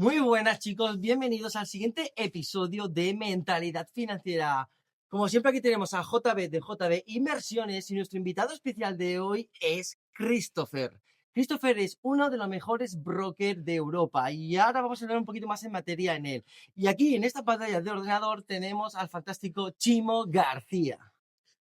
Muy buenas, chicos, bienvenidos al siguiente episodio de Mentalidad Financiera. Como siempre, aquí tenemos a JB de JB Inversiones y nuestro invitado especial de hoy es Christopher. Christopher es uno de los mejores brokers de Europa y ahora vamos a hablar un poquito más en materia en él. Y aquí en esta pantalla de ordenador tenemos al fantástico Chimo García.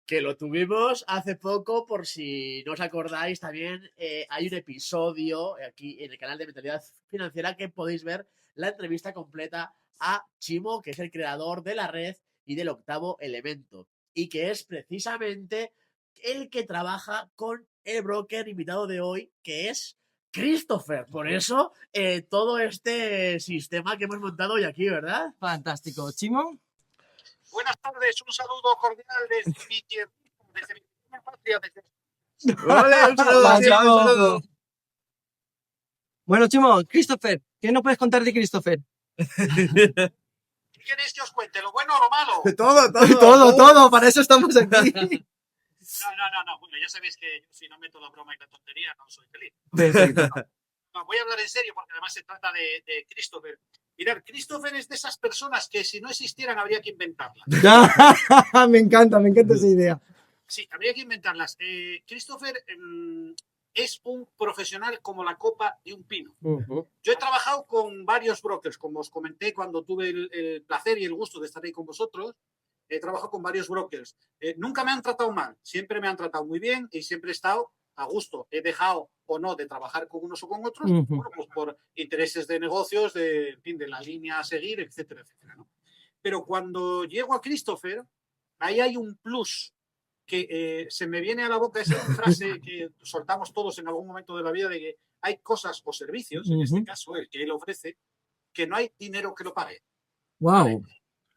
Que lo tuvimos hace poco, por si no os acordáis, también hay un episodio aquí en el canal de Mentalidad Financiera que podéis ver la entrevista completa a Chimo, que es el creador de la red y del octavo elemento, y que es precisamente el que trabaja con el broker invitado de hoy, que es Christopher. Por eso todo este sistema que hemos montado hoy aquí, ¿verdad? Fantástico. Chimo. Buenas tardes, un saludo cordial desde mi tierra, desde mi patria, desde... ¡Ole, un saludo, Chimo, un saludo! Bueno, Chimo, Christopher, ¿qué nos puedes contar de Christopher? ¿Qué queréis que os cuente? ¿Lo bueno o lo malo? Todo, para eso estamos aquí. No, bueno, ya sabéis que yo si no meto la broma y la tontería no soy feliz. Perfecto. No, voy a hablar en serio porque además se trata de Christopher. Mirad, Christopher es de esas personas que si no existieran habría que inventarlas. Me encanta esa idea. Sí, habría que inventarlas. Christopher es un profesional como la copa de un pino. Yo he trabajado con varios brokers, como os comenté cuando tuve el placer y el gusto de estar ahí con vosotros. He trabajado con varios brokers. Nunca me han tratado mal, siempre me han tratado muy bien y siempre he estado a gusto. He dejado o no de trabajar con unos o con otros, bueno, pues por intereses de negocios, en fin, de la línea a seguir, etcétera, etcétera, ¿no? Pero cuando llego a Christopher, ahí hay un plus que se me viene a la boca esa frase que soltamos todos en algún momento de la vida de que hay cosas o servicios, en este caso el que él ofrece, que no hay dinero que lo pague. Wow.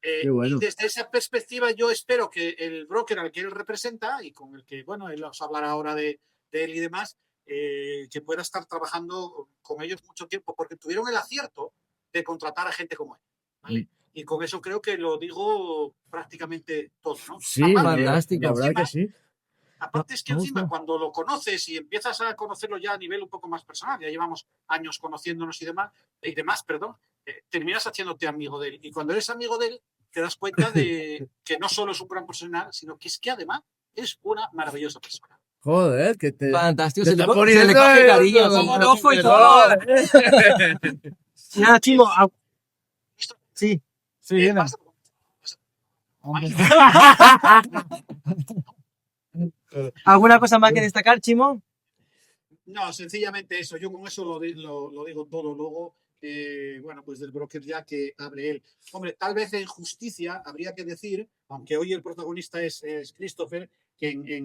Qué bueno. Y desde esa perspectiva yo espero que el broker al que él representa y con el que, bueno, él os hablará ahora de él y demás, que pueda estar trabajando con ellos mucho tiempo, porque tuvieron el acierto de contratar a gente como él, ¿vale? Y con eso creo que lo digo prácticamente todo, ¿no? Sí, fantástico. la verdad que sí. Aparte es que encima cuando lo conoces y empiezas a conocerlo ya a nivel un poco más personal, ya llevamos años conociéndonos y demás, terminas haciéndote amigo de él. Y cuando eres amigo de él, te das cuenta de que no solo es un gran profesional, sino que es que además es una maravillosa persona. Joder, que te... Fantástico, te se le está coge cariño, como no fue todo. Nada, Chimo. Sí. ¿Alguna cosa más que destacar, Chimo? No, sencillamente eso. Yo con eso lo digo todo. Luego, bueno, pues del broker ya que hable él. Hombre, tal vez en justicia habría que decir, aunque hoy el protagonista es Christopher, que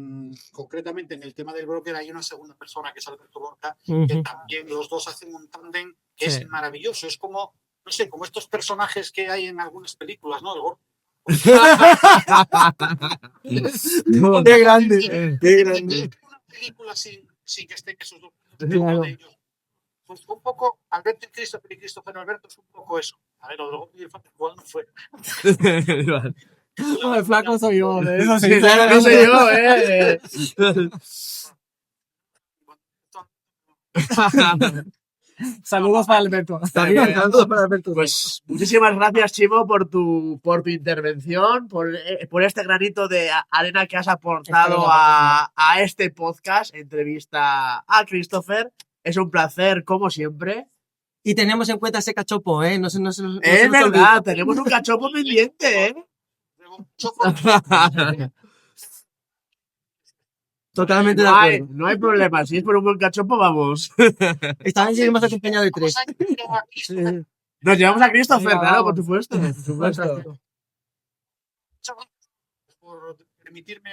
concretamente en el tema del broker hay una segunda persona que es Alberto Lorca, que también los dos hacen un tándem que es maravilloso. Es como, no sé, como estos personajes que hay en algunas películas, ¿no? El gordo. Qué grande. Una película sin que estén esos dos. Claro. De ellos. Pues un poco Alberto y Christopher Alberto es un poco eso. A ver, lo de igual no fue. No, el flaco soy yo, de eso Sí, claro que soy yo, Saludos para Alberto. También, saludos para Alberto. Pues muchísimas gracias, Chimo, por tu intervención, por este granito de arena que has aportado a este podcast, entrevista a Christopher. Es un placer, como siempre. Y tenemos en cuenta ese cachopo, ¿eh? No Es verdad, tenemos un cachopo pendiente, ¿eh? Totalmente de acuerdo. No hay problema, si es por un buen cachopo, vamos. Esta vez seguimos acompañado de 3. Nos llevamos a Christopher, Venga, claro, vamos. por supuesto. Fantástico. Por permitirme,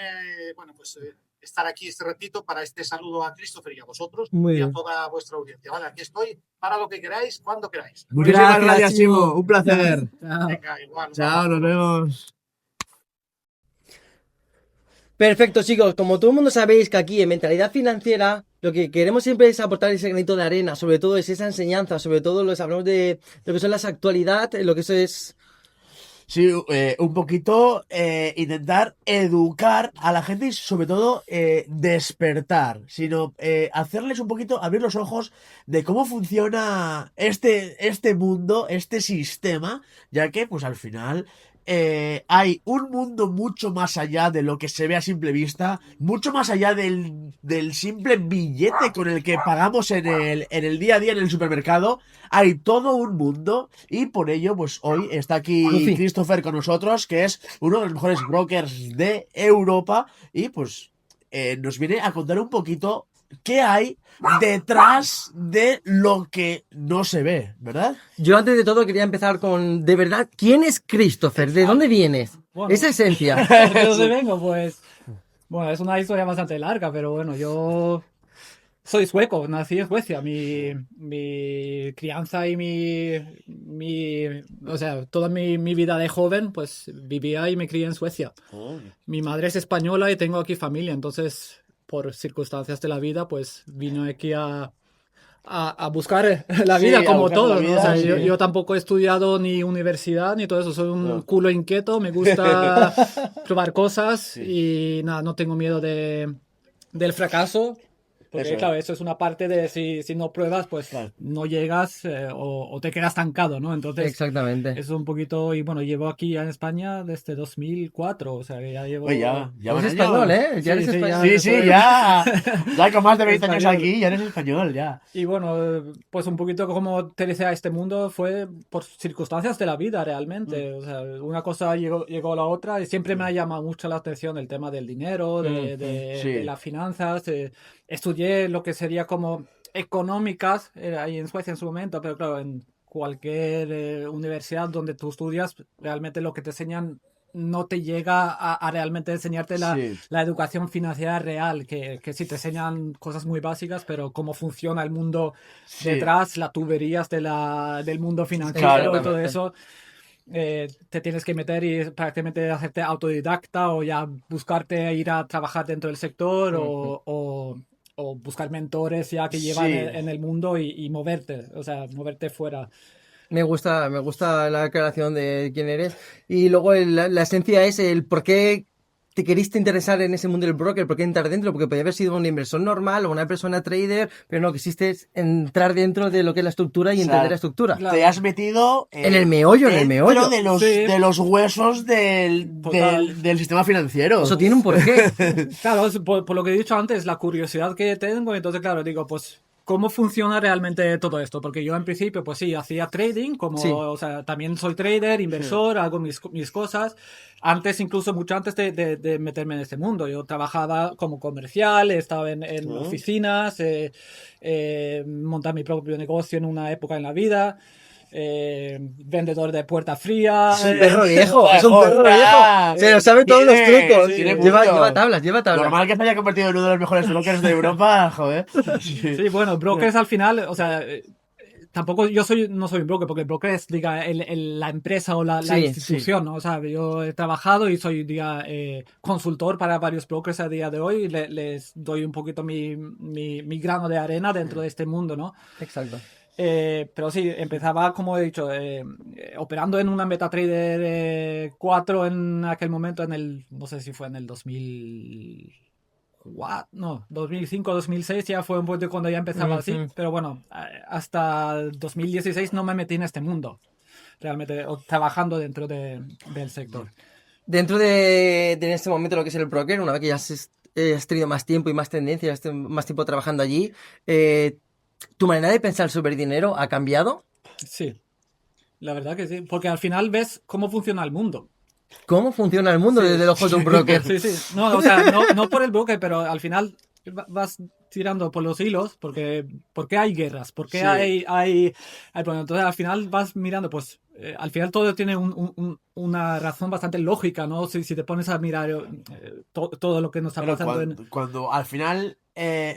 bueno, pues estar aquí este ratito para este saludo a Christopher y a vosotros Muy y bien. a toda vuestra audiencia. Vale, aquí estoy para lo que queráis, cuando queráis. Muchísimas Gracias, gracias, Chimo. Chimo. Un placer. Venga, igual. Chao, nos vemos. Perfecto, chicos. Como todo el mundo sabéis que aquí en Mentalidad Financiera lo que queremos siempre es aportar ese granito de arena, sobre todo es esa enseñanza, sobre todo hablamos de lo que son las actualidades, lo que eso es Sí, un poquito intentar educar a la gente y sobre todo despertar, sino hacerles un poquito, abrir los ojos de cómo funciona este mundo, este sistema, ya que pues al final hay un mundo mucho más allá de lo que se ve a simple vista, mucho más allá del simple billete con el que pagamos en el día a día en el supermercado. Hay todo un mundo y por ello, pues hoy está aquí Luffy. Christopher con nosotros, que es uno de los mejores brokers de Europa y pues nos viene a contar un poquito qué hay detrás de lo que no se ve, ¿verdad? Yo antes de todo quería empezar con, de verdad, ¿quién es Christopher? ¿De dónde vienes? Bueno. Esa esencia. ¿De dónde vengo? Pues, bueno, es una historia bastante larga, pero bueno, yo soy sueco, nací en Suecia. Mi crianza y o sea, toda mi vida de joven, pues vivía y me crié en Suecia. Mi madre es española y tengo aquí familia, entonces, por circunstancias de la vida, pues vino aquí a buscar la vida Sí, a como buscar todos, la ¿no? vida, O sea, sí. yo tampoco he estudiado ni universidad ni todo eso, soy un No. culo inquieto, me gusta probar cosas Sí. y nada, no tengo miedo del fracaso, porque Eso claro, es. eso es una parte de si no pruebas, pues Claro. no llegas o te quedas estancado, ¿no? Entonces, Exactamente. es un poquito, y bueno, llevo aquí ya en España desde 2004, o sea, que ya llevo... Oye, ya Eres van español, años. ¿eh? Ya eres Sí, sí, español. Sí, sí, ya con más de 20 años Español. aquí, ya eres español, ya. Y bueno, pues un poquito como aterricé a este mundo fue por circunstancias de la vida realmente. O sea, una cosa llegó a la otra y siempre me ha llamado mucho la atención el tema del dinero, Sí. de las finanzas. Estudié lo que sería como económicas ahí en Suecia en su momento, pero claro, en cualquier universidad donde tú estudias, realmente lo que te enseñan no te llega a realmente enseñarte Sí. la educación financiera real, que sí te enseñan cosas muy básicas, pero cómo funciona el mundo Sí. detrás, las tuberías del mundo financiero Claro. y todo Exactamente. eso, te tienes que meter y prácticamente hacerte autodidacta o ya buscarte ir a trabajar dentro del sector o buscar mentores ya que llevan Sí. en el mundo y moverte, o sea, moverte fuera. Me gusta la aclaración de quién eres. Y luego la esencia es el por qué te queriste interesar en ese mundo del broker, por qué entrar dentro, porque podía haber sido un inversor normal o una persona trader, pero no, quisiste entrar dentro de lo que es la estructura y O sea, entender la estructura. Claro. Te has metido En el meollo, en el dentro meollo. de Sí. los huesos Total. del sistema financiero. Eso tiene un porqué. Claro, por lo que he dicho antes, la curiosidad que tengo, entonces claro, digo, pues, ¿cómo funciona realmente todo esto? Porque yo en principio, pues sí, hacía trading, Sí. o sea, también soy trader, inversor, hago mis cosas. Antes, incluso mucho antes de meterme en este mundo, yo trabajaba como comercial, estaba en oficinas, montar mi propio negocio en una época en la vida. Vendedor de puerta fría. Es un perro viejo, es un perro viejo. Se lo sabe todos los trucos. Tiene Lleva mucho. tablas, lleva tablas. Normal que se haya convertido en uno de los mejores brokers de Europa, joder. Sí, bueno, brokers al final, o sea, tampoco no soy un broker, porque el broker es, diga, la empresa o la Sí, institución, ¿no? O sea, yo he trabajado y soy, diga, consultor para varios brokers a día de hoy y les doy un poquito mi grano de arena dentro de este mundo, ¿no? Exacto. Pero sí, empezaba, como he dicho, operando en una MetaTrader 4 en aquel momento, no sé si fue en el 2005, 2006 ya fue un poquito cuando ya empezaba así, Ujú. pero bueno, hasta 2016 no me metí en este mundo, realmente, trabajando dentro del sector. Dentro de en este momento lo que es el broker, una vez que ya has tenido más tiempo y más tendencia, más tiempo trabajando allí, ¿tu manera de pensar sobre el dinero ha cambiado? Sí, la verdad que sí, porque al final ves cómo funciona el mundo. ¿Cómo funciona el mundo Sí. desde el ojo de un broker? Sí, sí. No, o sea, no por el broker, pero al final vas tirando por los hilos porque hay guerras, porque Sí. hay problemas. Entonces al final vas mirando, pues al final todo tiene una razón bastante lógica, ¿no? Si te pones a mirar todo lo que nos está Pero pasando cuando al final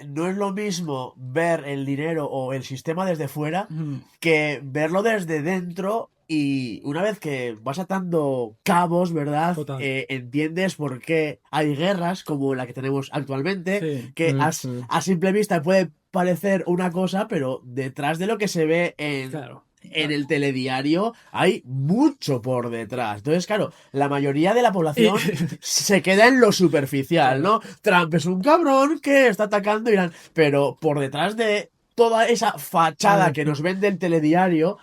no es lo mismo ver el dinero o el sistema desde fuera Ujú. que verlo desde dentro y una vez que vas atando cabos, ¿verdad? Total. Entiendes por qué hay guerras como la que tenemos actualmente, Sí. que Ujú. a simple vista puede parecer una cosa, pero detrás de lo que se ve Claro. en el telediario hay mucho por detrás. Entonces, claro, la mayoría de la población se queda en lo superficial, ¿no? Trump es un cabrón que está atacando Irán, pero por detrás de toda esa fachada que nos vende el telediario,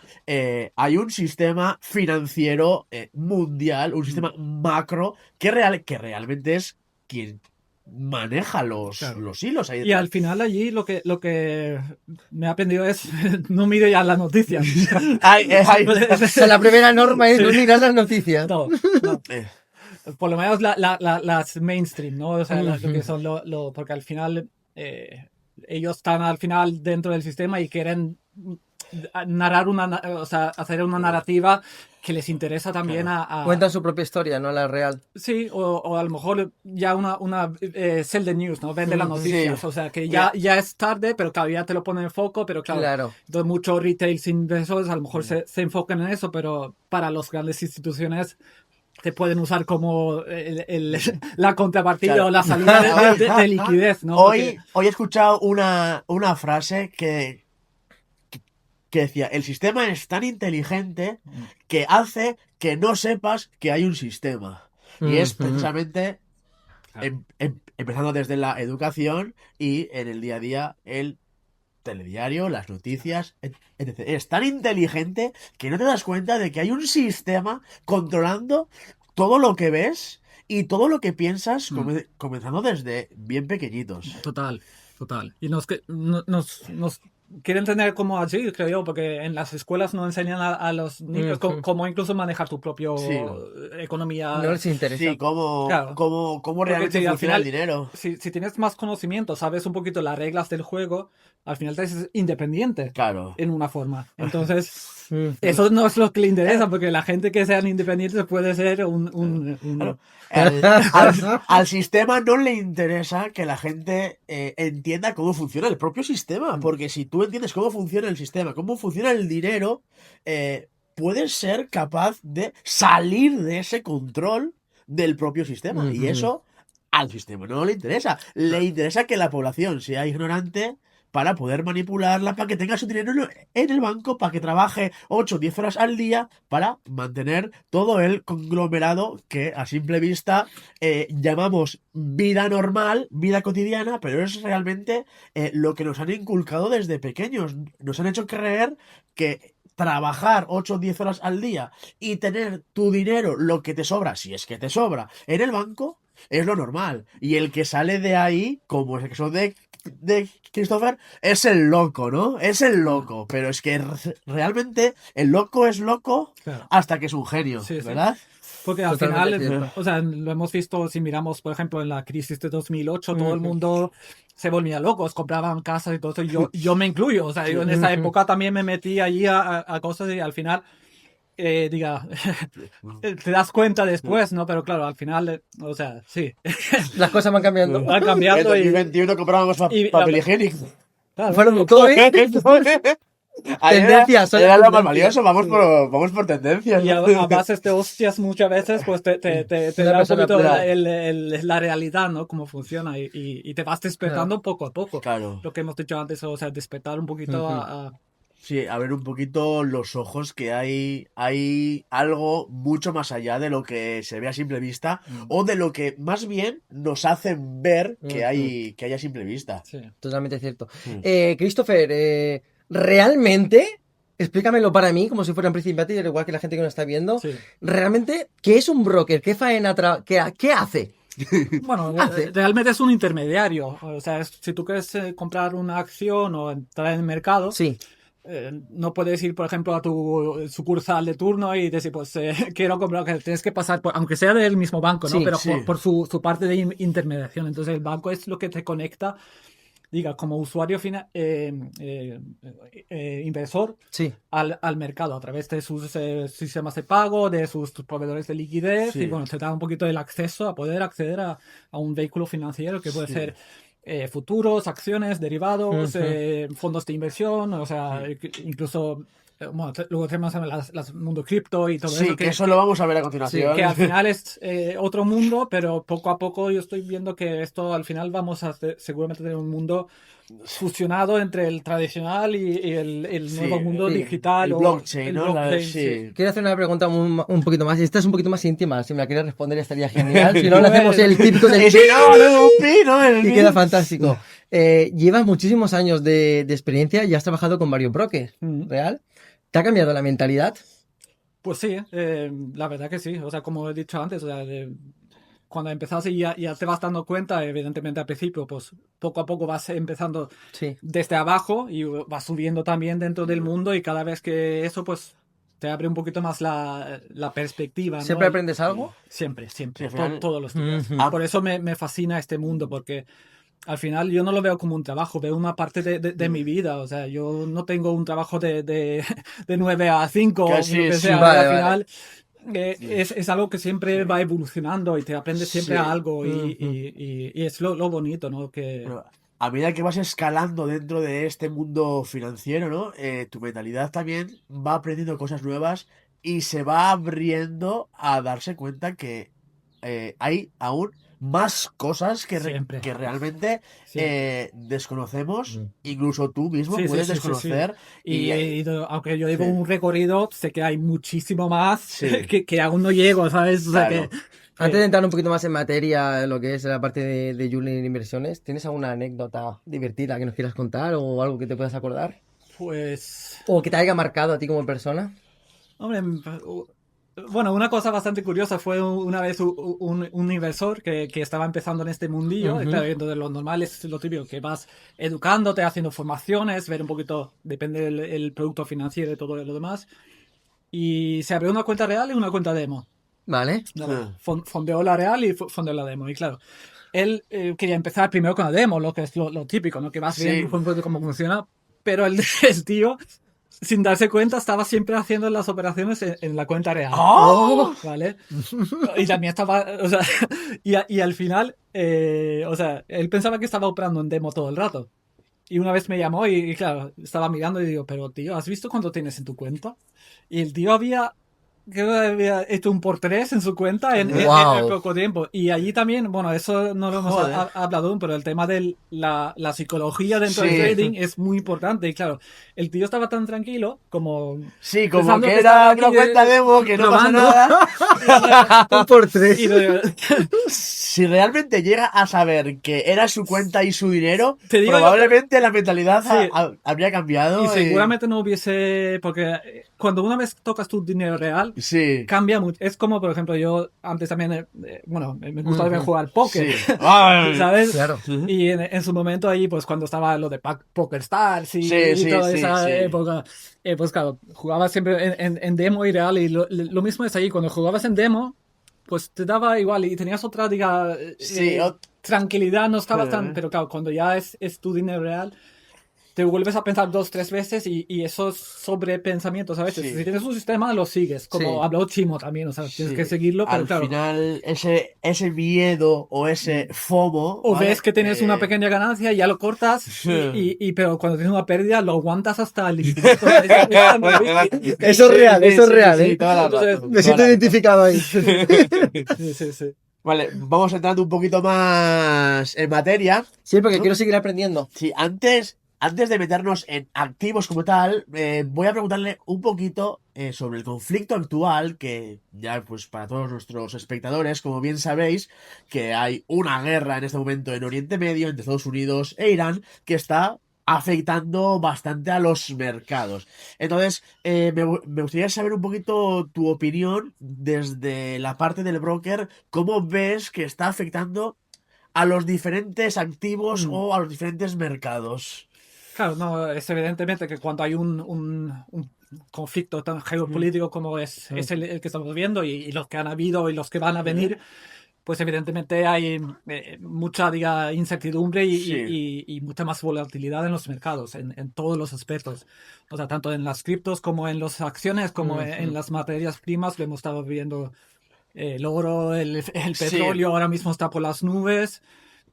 hay un sistema financiero mundial, un sistema macro que realmente es quien maneja los hilos ahí Y detrás. al final allí lo que me ha aprendido es no mire ya las noticias. O sea, la primera norma es no mirar las noticias. No, no. Eh, Por lo menos las mainstream, ¿no? O sea, lo que son porque al final ellos están al final dentro del sistema y quieren narrar o sea, hacer una narrativa que les interesa también a... Cuentan su propia historia, no la real. Sí, o a lo mejor ya una sell the news, ¿no? Vende las noticias. Sí. O sea, que ya es tarde, pero claro, ya te lo ponen en foco, pero claro. Entonces muchos retail inversores a lo mejor se enfocan en eso, pero para las grandes instituciones te pueden usar como la contrapartida o la salida de liquidez, ¿no? Hoy he escuchado una frase que decía, el sistema es tan inteligente que hace que no sepas que hay un sistema. Y es precisamente empezando desde la educación y en el día a día el telediario, las noticias, etc. Es tan inteligente que no te das cuenta de que hay un sistema controlando todo lo que ves y todo lo que piensas, comenzando desde bien pequeñitos. Total. Y nos quieren tener como así, creo yo, porque en las escuelas no enseñan a los niños cómo incluso manejar tu propia economía. No les interesa. Sí, cómo realmente funciona al final, el dinero. Si tienes más conocimiento, sabes un poquito las reglas del juego, al final te haces independiente. Claro. En una forma. Entonces, eso no es lo que le interesa, porque la gente que sean independientes puede ser Claro. Al sistema no le interesa que la gente entienda cómo funciona el propio sistema, porque si tú entiendes cómo funciona el sistema, cómo funciona el dinero, puedes ser capaz de salir de ese control del propio sistema. Y eso al sistema no le interesa. Le interesa que la población sea ignorante para poder manipularla, para que tenga su dinero en el banco, para que trabaje 8 o 10 horas al día, para mantener todo el conglomerado que a simple vista llamamos vida normal, vida cotidiana, pero es realmente lo que nos han inculcado desde pequeños. Nos han hecho creer que trabajar 8 o 10 horas al día y tener tu dinero, lo que te sobra, si es que te sobra, en el banco, es lo normal. Y el que sale de ahí, como es el caso de Christopher, es el loco, ¿no? Es el loco. Pero es que realmente el loco es loco hasta que es un genio, ¿verdad? Porque al final, o sea, lo hemos visto si miramos, por ejemplo, en la crisis de 2008, todo el mundo se volvía locos, compraban casas y todo eso. Yo me incluyo, o sea, yo en esa época también me metí allí a cosas y al final... te das cuenta después, ¿no? Pero claro, al final, o sea, sí. Las cosas van cambiando. Van cambiando. En 2021 comprábamos papel higiénico. Claro. Fueron todo, tendencias. Era lo más valioso, vamos por tendencias. Y a bases de hostias muchas veces, pues te da un poquito la realidad, ¿no? Cómo funciona y te vas despertando poco a poco. Claro. Lo que hemos dicho antes, o sea, despertar un poquito a Sí, a ver un poquito los ojos, que hay algo mucho más allá de lo que se ve a simple vista o de lo que más bien nos hacen ver que hay a simple vista. Sí. Totalmente cierto. Christopher, ¿realmente, explícamelo para mí, como si fuera un principiante, igual que la gente que nos está viendo, realmente, ¿qué es un broker? ¿Qué faena qué hace? Bueno, realmente es un intermediario. O sea, si tú quieres comprar una acción o entrar en el mercado, no puedes ir, por ejemplo, a tu sucursal de turno y decir, pues quiero comprar, que tienes que pasar, aunque sea del mismo banco, ¿no? Pero por su parte de intermediación. Entonces el banco es lo que te conecta, diga, como usuario final, inversor al mercado a través de sus sistemas de pago, de sus proveedores de liquidez y bueno, te da un poquito el acceso a poder acceder a un vehículo financiero que puede ser futuros, acciones, derivados, fondos de inversión, o sea, incluso bueno, luego tenemos las mundo cripto y todo eso. Sí, que eso lo vamos a ver a continuación. Sí, que al final es otro mundo, pero poco a poco yo estoy viendo que esto al final vamos a seguramente tener un mundo fusionado entre el tradicional y el nuevo mundo digital. El o blockchain, el ¿no? blockchain, Sí. Quiero hacer una pregunta un poquito más. Esta es un poquito más íntima. Si me la quieres responder estaría genial. Si no, le hacemos el típico del Y si no, luego pino el y queda fantástico. Llevas muchísimos años de experiencia y has trabajado con varios brokers, ¿real? ¿Te ha cambiado la mentalidad? Pues sí, la verdad que sí. O sea, como he dicho antes, o sea, cuando empezás y ya te vas dando cuenta, evidentemente al principio, pues poco a poco vas empezando Sí. desde abajo y vas subiendo también dentro del mundo y cada vez que eso, pues te abre un poquito más la perspectiva, ¿no? ¿Siempre aprendes algo? Siempre, Sí, al to- final- todos los días. Ujú. Por eso me fascina este mundo, porque al final yo no lo veo como un trabajo, veo una parte de mi vida. O sea, yo no tengo un trabajo de 9 a 5 o lo Casi, que sí. sea. Vale, Al vale. final es algo que siempre va evolucionando y te aprendes siempre Sí. algo y, Ujú. y es lo bonito, ¿no? Que Pero a medida que vas escalando dentro de este mundo financiero, ¿no? Tu mentalidad también va aprendiendo cosas nuevas y se va abriendo a darse cuenta que hay aún más cosas Siempre. que realmente Sí. desconocemos. Mm. Incluso tú mismo Sí, sí, puedes sí, sí, sí. desconocer. Y he ido, aunque yo llevo sí. un recorrido, sé que hay muchísimo más Sí. que aún no llego, ¿sabes? O sea Claro. que Antes de entrar un poquito más en materia, en lo que es la parte de Julian Inversiones, ¿tienes alguna anécdota divertida que nos quieras contar o algo que te puedas acordar? pues ¿O que te haya marcado a ti como persona? hombre, bueno, una cosa bastante curiosa fue una vez un inversor que estaba empezando en este mundillo, Ujú. claro, de lo normal es lo típico, que vas educándote, haciendo formaciones, ver un poquito, depende del producto financiero y todo lo demás, y se abrió una cuenta real y una cuenta demo. Vale. Vale, fondeó la real y fondeó la demo, y claro, él quería empezar primero con la demo, lo que es lo típico, ¿no? Que vas Sí. viendo un poco cómo funciona, pero el tío, sin darse cuenta, estaba siempre haciendo las operaciones en la cuenta real. ¡Oh! ¿Vale? Y también estaba, o sea, y al final, o sea, él pensaba que estaba operando en demo todo el rato. Y una vez me llamó y claro, estaba mirando y digo, pero tío, ¿has visto cuánto tienes en tu cuenta? Y el tío creo que había hecho un por 3 en su cuenta en Wow. poco tiempo. Y allí también, bueno, eso no lo hemos Joder. hablado aún, pero el tema de la psicología dentro Sí. del trading es muy importante. Y claro, el tío estaba tan tranquilo como... Sí, como pensando que que era estaba una aquí cuenta demo, que no pasa probando. nada. Un por tres. Y Si realmente llega a saber que era su cuenta y su dinero, Te digo yo- probablemente la mentalidad Sí. habría cambiado. y seguramente no hubiese... Porque cuando una vez tocas tu dinero real, Sí. cambia mucho. Es como, por ejemplo, yo antes también, bueno, me gustaba Ujú. jugar póker, Sí. Ay. ¿sabes? Claro. Y en su momento ahí, pues cuando estaba lo de Poker Stars y, Sí, sí, toda sí, esa sí. época, pues claro, jugabas siempre en demo y real. Y lo mismo es ahí, cuando jugabas en demo, pues te daba igual y tenías otra, diga, Sí, tranquilidad, no estabas Eh. tan... Pero claro, cuando ya es tu dinero real, te vuelves a pensar 2, 3 veces y esos sobrepensamientos a veces. Sí. Si tienes un sistema, lo sigues. Como Sí. habló Chimo también, o sea, tienes Sí. que seguirlo, pero Al claro. final, ese miedo o ese FOMO. O ¿vale? ves que tienes una pequeña ganancia y ya lo cortas, Sí. pero cuando tienes una pérdida lo aguantas hasta el infinito. Eso es real, eso es real, sí, ¿eh? toda la Entonces, razón, Me siento toda la identificado ahí. Sí, sí, sí. Vale, vamos entrando un poquito más en materia. Sí, porque ¿No? quiero seguir aprendiendo. Sí, antes de meternos en activos como tal, voy a preguntarle un poquito sobre el conflicto actual, que ya pues para todos nuestros espectadores, como bien sabéis, que hay una guerra en este momento en Oriente Medio entre Estados Unidos e Irán que está afectando bastante a los mercados. Entonces, me gustaría saber un poquito tu opinión desde la parte del broker, cómo ves que está afectando a los diferentes activos o a los diferentes mercados. Claro, no, es evidentemente que cuando hay un conflicto tan geopolítico como es el que estamos viendo y los que han habido y los que van a venir, pues evidentemente hay mucha, diga, incertidumbre y mucha más volatilidad en los mercados, en todos los aspectos. O sea, tanto en las criptos como en las acciones, como en las materias primas, lo hemos estado viendo. El oro, el petróleo ahora mismo está por las nubes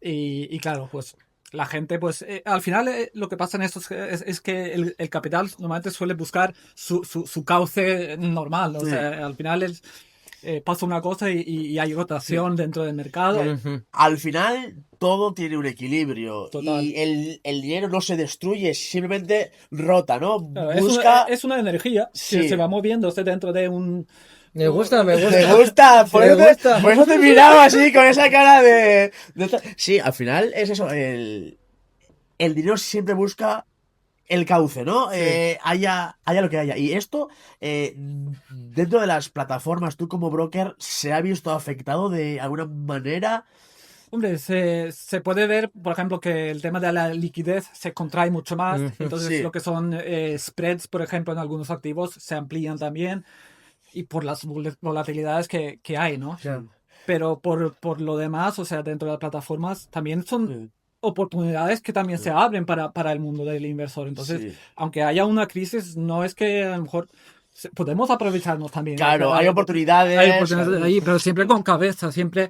y claro, pues la gente, pues al final lo que pasa en esto es que el capital normalmente suele buscar su cauce normal, o sea, al final pasa una cosa y hay rotación dentro del mercado. Ujú. Al final, todo tiene un equilibrio. Total. Y el dinero no se destruye, simplemente rota, ¿no? Claro, Busca. es una energía Sí. que se va moviéndose dentro de un... Me gusta, me gusta. Me gusta, por Me eso, gusta. por eso te miraba así, con esa cara de. Sí, al final es eso. El dinero siempre busca el cauce, ¿no? Haya lo que haya. Y esto, dentro de las plataformas, tú como broker, ¿se ha visto afectado de alguna manera? Hombre, se puede ver, por ejemplo, que el tema de la liquidez se contrae mucho más. Ujú, Entonces, sí. lo que son spreads, por ejemplo, en algunos activos se amplían también. Y por las volatilidades que hay, ¿no? Claro. Pero por lo demás, o sea, dentro de las plataformas también son oportunidades que también se abren para el mundo del inversor. Entonces, Sí. aunque haya una crisis, no es que a lo mejor podemos aprovecharnos también. Claro, O sea, hay oportunidades. hay oportunidades ahí, pero siempre con cabeza, siempre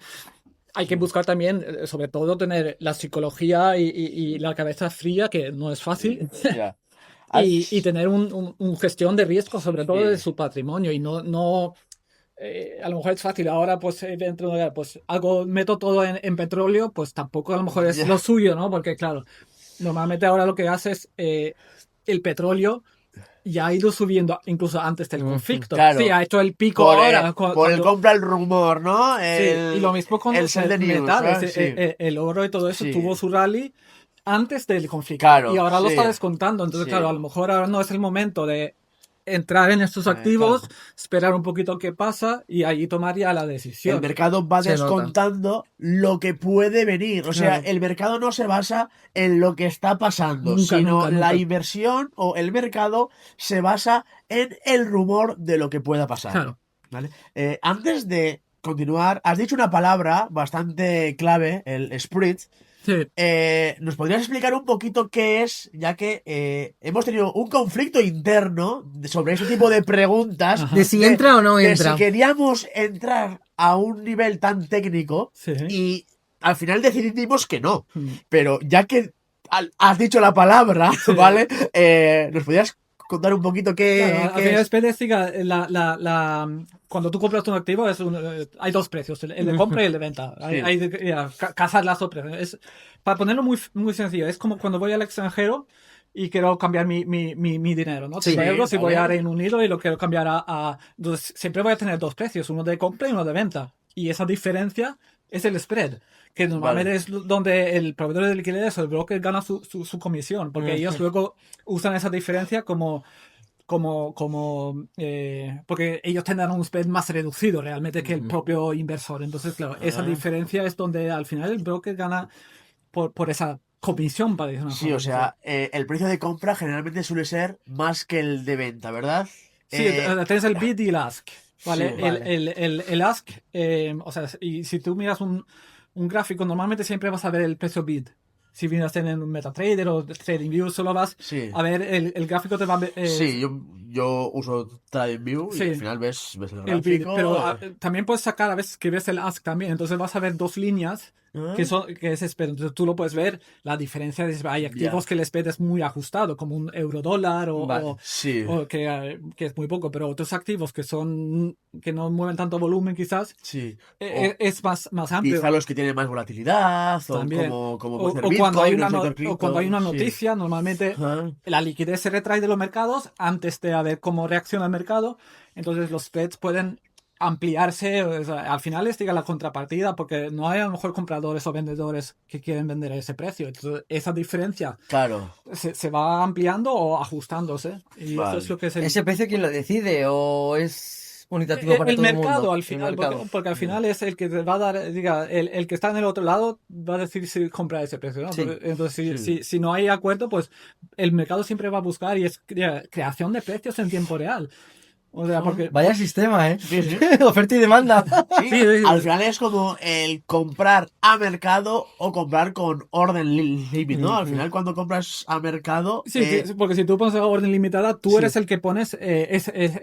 hay que buscar también, sobre todo, tener la psicología y la cabeza fría, que no es fácil. Ya. Y tener un gestión de riesgo, sobre todo Sí. de su patrimonio, y no a lo mejor es fácil ahora, pues dentro de, pues meto todo en petróleo, pues tampoco a lo mejor es Ya. lo suyo, ¿no? Porque claro, normalmente ahora lo que hace es el petróleo ya ha ido subiendo incluso antes del Ujú, conflicto. claro. Sí, ha hecho el pico Por, ahora. por el cuando- compra el rumor, ¿no? Sí, y lo mismo con el los sell the news, metales, ¿eh? Sí. el oro y todo eso Sí. tuvo su rally antes del conflicto. Claro, Y ahora lo sí. está descontando. Entonces, Sí. claro, a lo mejor ahora no es el momento de entrar en estos activos, claro. esperar un poquito qué pasa y ahí tomar ya la decisión. El mercado va Se nota. descontando lo que puede venir. O sea, Claro. el mercado no se basa en lo que está pasando, Nunca, sino nunca, la nunca. inversión o el mercado se basa en el rumor de lo que pueda pasar. Claro. ¿Vale? Antes de continuar, has dicho una palabra bastante clave, el sprint. Sí. ¿Nos podrías explicar un poquito qué es? Ya que hemos tenido un conflicto interno sobre ese tipo de preguntas. Ajá. De si entra o no de entra. si queríamos entrar a un nivel tan técnico Sí. y al final decidimos que no. Mm. Pero ya que has dicho la palabra, Sí. ¿vale? ¿Nos podrías contar un poquito qué, Claro, al qué final es? después diga, cuando tú compras un activo hay dos precios, el de compra y el de venta. Hay casar las dos precios. Para ponerlo muy, muy sencillo, es como cuando voy al extranjero y quiero cambiar mi dinero, ¿no? Sí, Tengo euros y voy vale. a Reino Unido y lo quiero cambiar entonces siempre voy a tener dos precios, uno de compra y uno de venta. Y esa diferencia es el spread, que normalmente Vale. es donde el proveedor de liquidez o el broker gana su comisión, porque Ujú. ellos luego usan esa diferencia porque ellos tendrán un spread más reducido realmente que el Ujú. propio inversor. Entonces, claro, esa Ah. diferencia es donde al final el broker gana por esa comisión, para decir una Sí, forma. o sea, el precio de compra generalmente suele ser más que el de venta, ¿verdad? Sí, tienes el bid y el ask. ¿Vale? Sí. Vale. El ask, o sea, y si tú miras un gráfico, normalmente siempre vas a ver el precio bid. Si vienes en un MetaTrader o TradingView, solo vas Sí. a ver el gráfico te va a ver. Sí, yo uso TradingView y Sí. al final ves el El bid, gráfico. pero también puedes sacar a veces que ves el ask también, entonces vas a ver dos líneas Ah. que es spread. Entonces tú lo puedes ver, la diferencia es, hay activos Ya. que el spread es muy ajustado, como un euro-dólar Vale. Sí. o que es muy poco, pero otros activos que no mueven tanto volumen quizás, Sí. es más amplio. Quizá los que tienen más volatilidad, o También. como O, puede ser o cuando hay Bitcoin, una el sector o cuando hay una cripto. Sí. noticia, normalmente Ah. la liquidez se retrae de los mercados antes de ver cómo reacciona el mercado. Entonces los spreads pueden ampliarse. O sea, al final les diga la contrapartida porque no hay a lo mejor compradores o vendedores que quieren vender a ese precio. Entonces esa diferencia Claro. se va ampliando o ajustándose. Y Vale. eso es lo que es el, ¿Ese precio quién lo decide o es unitativo para el todo el mercado mundo? al El final, mercado. porque al final es el que te va a dar, diga, el que está en el otro lado va a decir si compra ese precio, ¿no? Sí. Entonces, Sí. si no hay acuerdo, pues el mercado siempre va a buscar y es creación de precios en tiempo real. O sea, porque Vaya sistema, ¿eh? Sí, sí. Oferta y demanda. Sí, Sí, sí. al final es como el comprar a mercado o comprar con orden limit, ¿no? Al final cuando compras a mercado... sí, porque si tú pones la orden limitada, tú eres Sí. el que pones,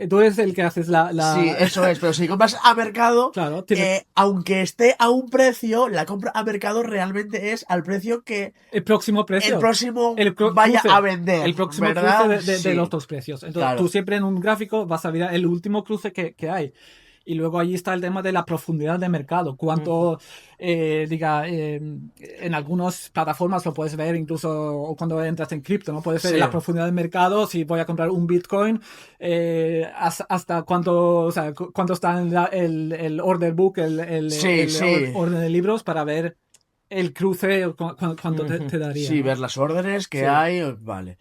tú eres el que haces la... Sí, eso es, pero si compras a mercado, Claro, aunque esté a un precio, la compra a mercado realmente es al precio que el próximo precio. el próximo cruce, vaya a vender. el próximo ¿verdad? cruce de Sí. los dos precios. Entonces Claro. tú siempre en un gráfico vas a ver el último cruce que hay. Y luego allí está el tema de la profundidad de mercado. Cuánto, en algunas plataformas lo puedes ver, incluso cuando entras en cripto, ¿no? Puedes ver Sí. la profundidad de mercado. Si voy a comprar un Bitcoin, hasta cuánto, o sea, cuánto está en el order book, Sí, sí. orden de libros para ver el cruce, cuánto te daría. Sí, ¿no? ver las órdenes que Sí. hay, vale.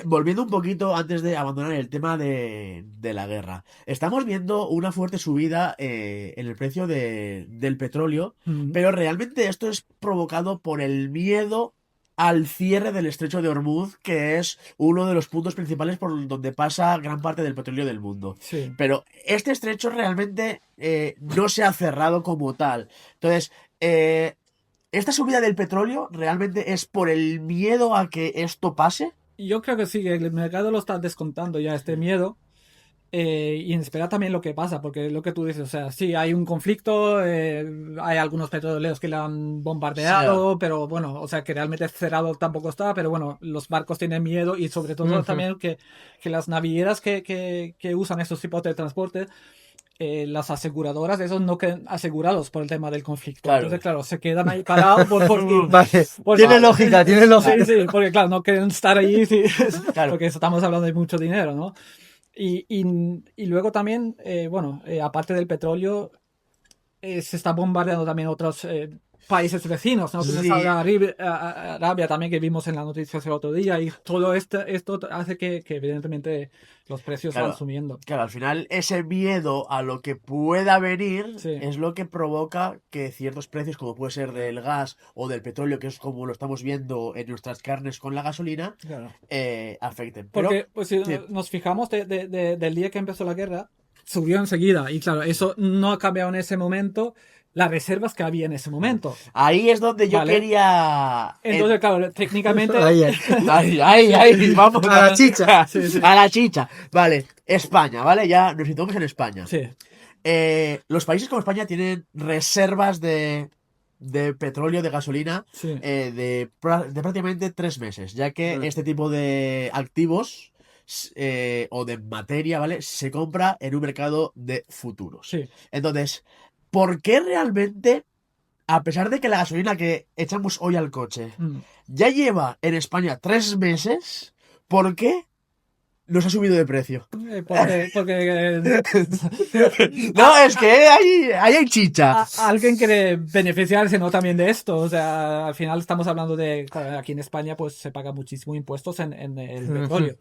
Volviendo un poquito antes de abandonar el tema de la guerra. Estamos viendo una fuerte subida en el precio del petróleo, Mm. pero realmente esto es provocado por el miedo al cierre del estrecho de Hormuz, que es uno de los puntos principales por donde pasa gran parte del petróleo del mundo. Sí. Pero este estrecho realmente no se ha cerrado como tal. Entonces, ¿esta subida del petróleo realmente es por el miedo a que esto pase? Yo creo que sí, que el mercado lo está descontando ya este miedo. Y en esperar también lo que pasa, porque lo que tú dices, o sea, sí, hay un conflicto, hay algunos petroleros que la han bombardeado, pero bueno, o sea, que realmente cerrado tampoco está, pero bueno, los barcos tienen miedo y sobre todo también que las navieras que usan estos tipos de transporte, las aseguradoras, esos no quedan asegurados por el tema del conflicto. Claro. Entonces, claro, se quedan ahí parados Vale, por- tiene lógica, tiene lógica. Sí, sí, porque claro, no quieren estar ahí, sí, Claro. porque estamos hablando de mucho dinero, ¿no? Y luego también, aparte del petróleo, se está bombardeando también otros países vecinos, ¿no? Como Sí. Arabia también, que vimos en las noticias el otro día, y todo esto hace que evidentemente los precios Claro. van subiendo. Claro, al final ese miedo a lo que pueda venir Sí. es lo que provoca que ciertos precios, como puede ser del gas o del petróleo, que es como lo estamos viendo en nuestras carnes con la gasolina, Claro. afecten. Pero, Porque pues, si sí. nos fijamos del día que empezó la guerra, subió enseguida. Y claro, eso no ha cambiado en ese momento las reservas que había en ese momento. Ahí es donde yo Vale. quería... Entonces, claro, técnicamente... Ahí, ahí. Ahí, vamos A la chicha. Sí, sí. A la chicha. Vale, España, ¿vale? Ya nos situamos en España. Sí, Los países como España tienen reservas de petróleo, de gasolina, sí. de prácticamente 3 meses, ya que este tipo de activos o de materia, ¿vale? Se compra en un mercado de futuros. Sí. Entonces, ¿por qué realmente, a pesar de que la gasolina que echamos hoy al coche Mm. ya lleva en España 3 meses, ¿por qué nos ha subido de precio? Porque No, es que ahí hay chicha. alguien quiere beneficiarse, ¿no? También de esto. O sea, al final estamos hablando de... claro, aquí en España pues se paga muchísimo impuestos en el petróleo.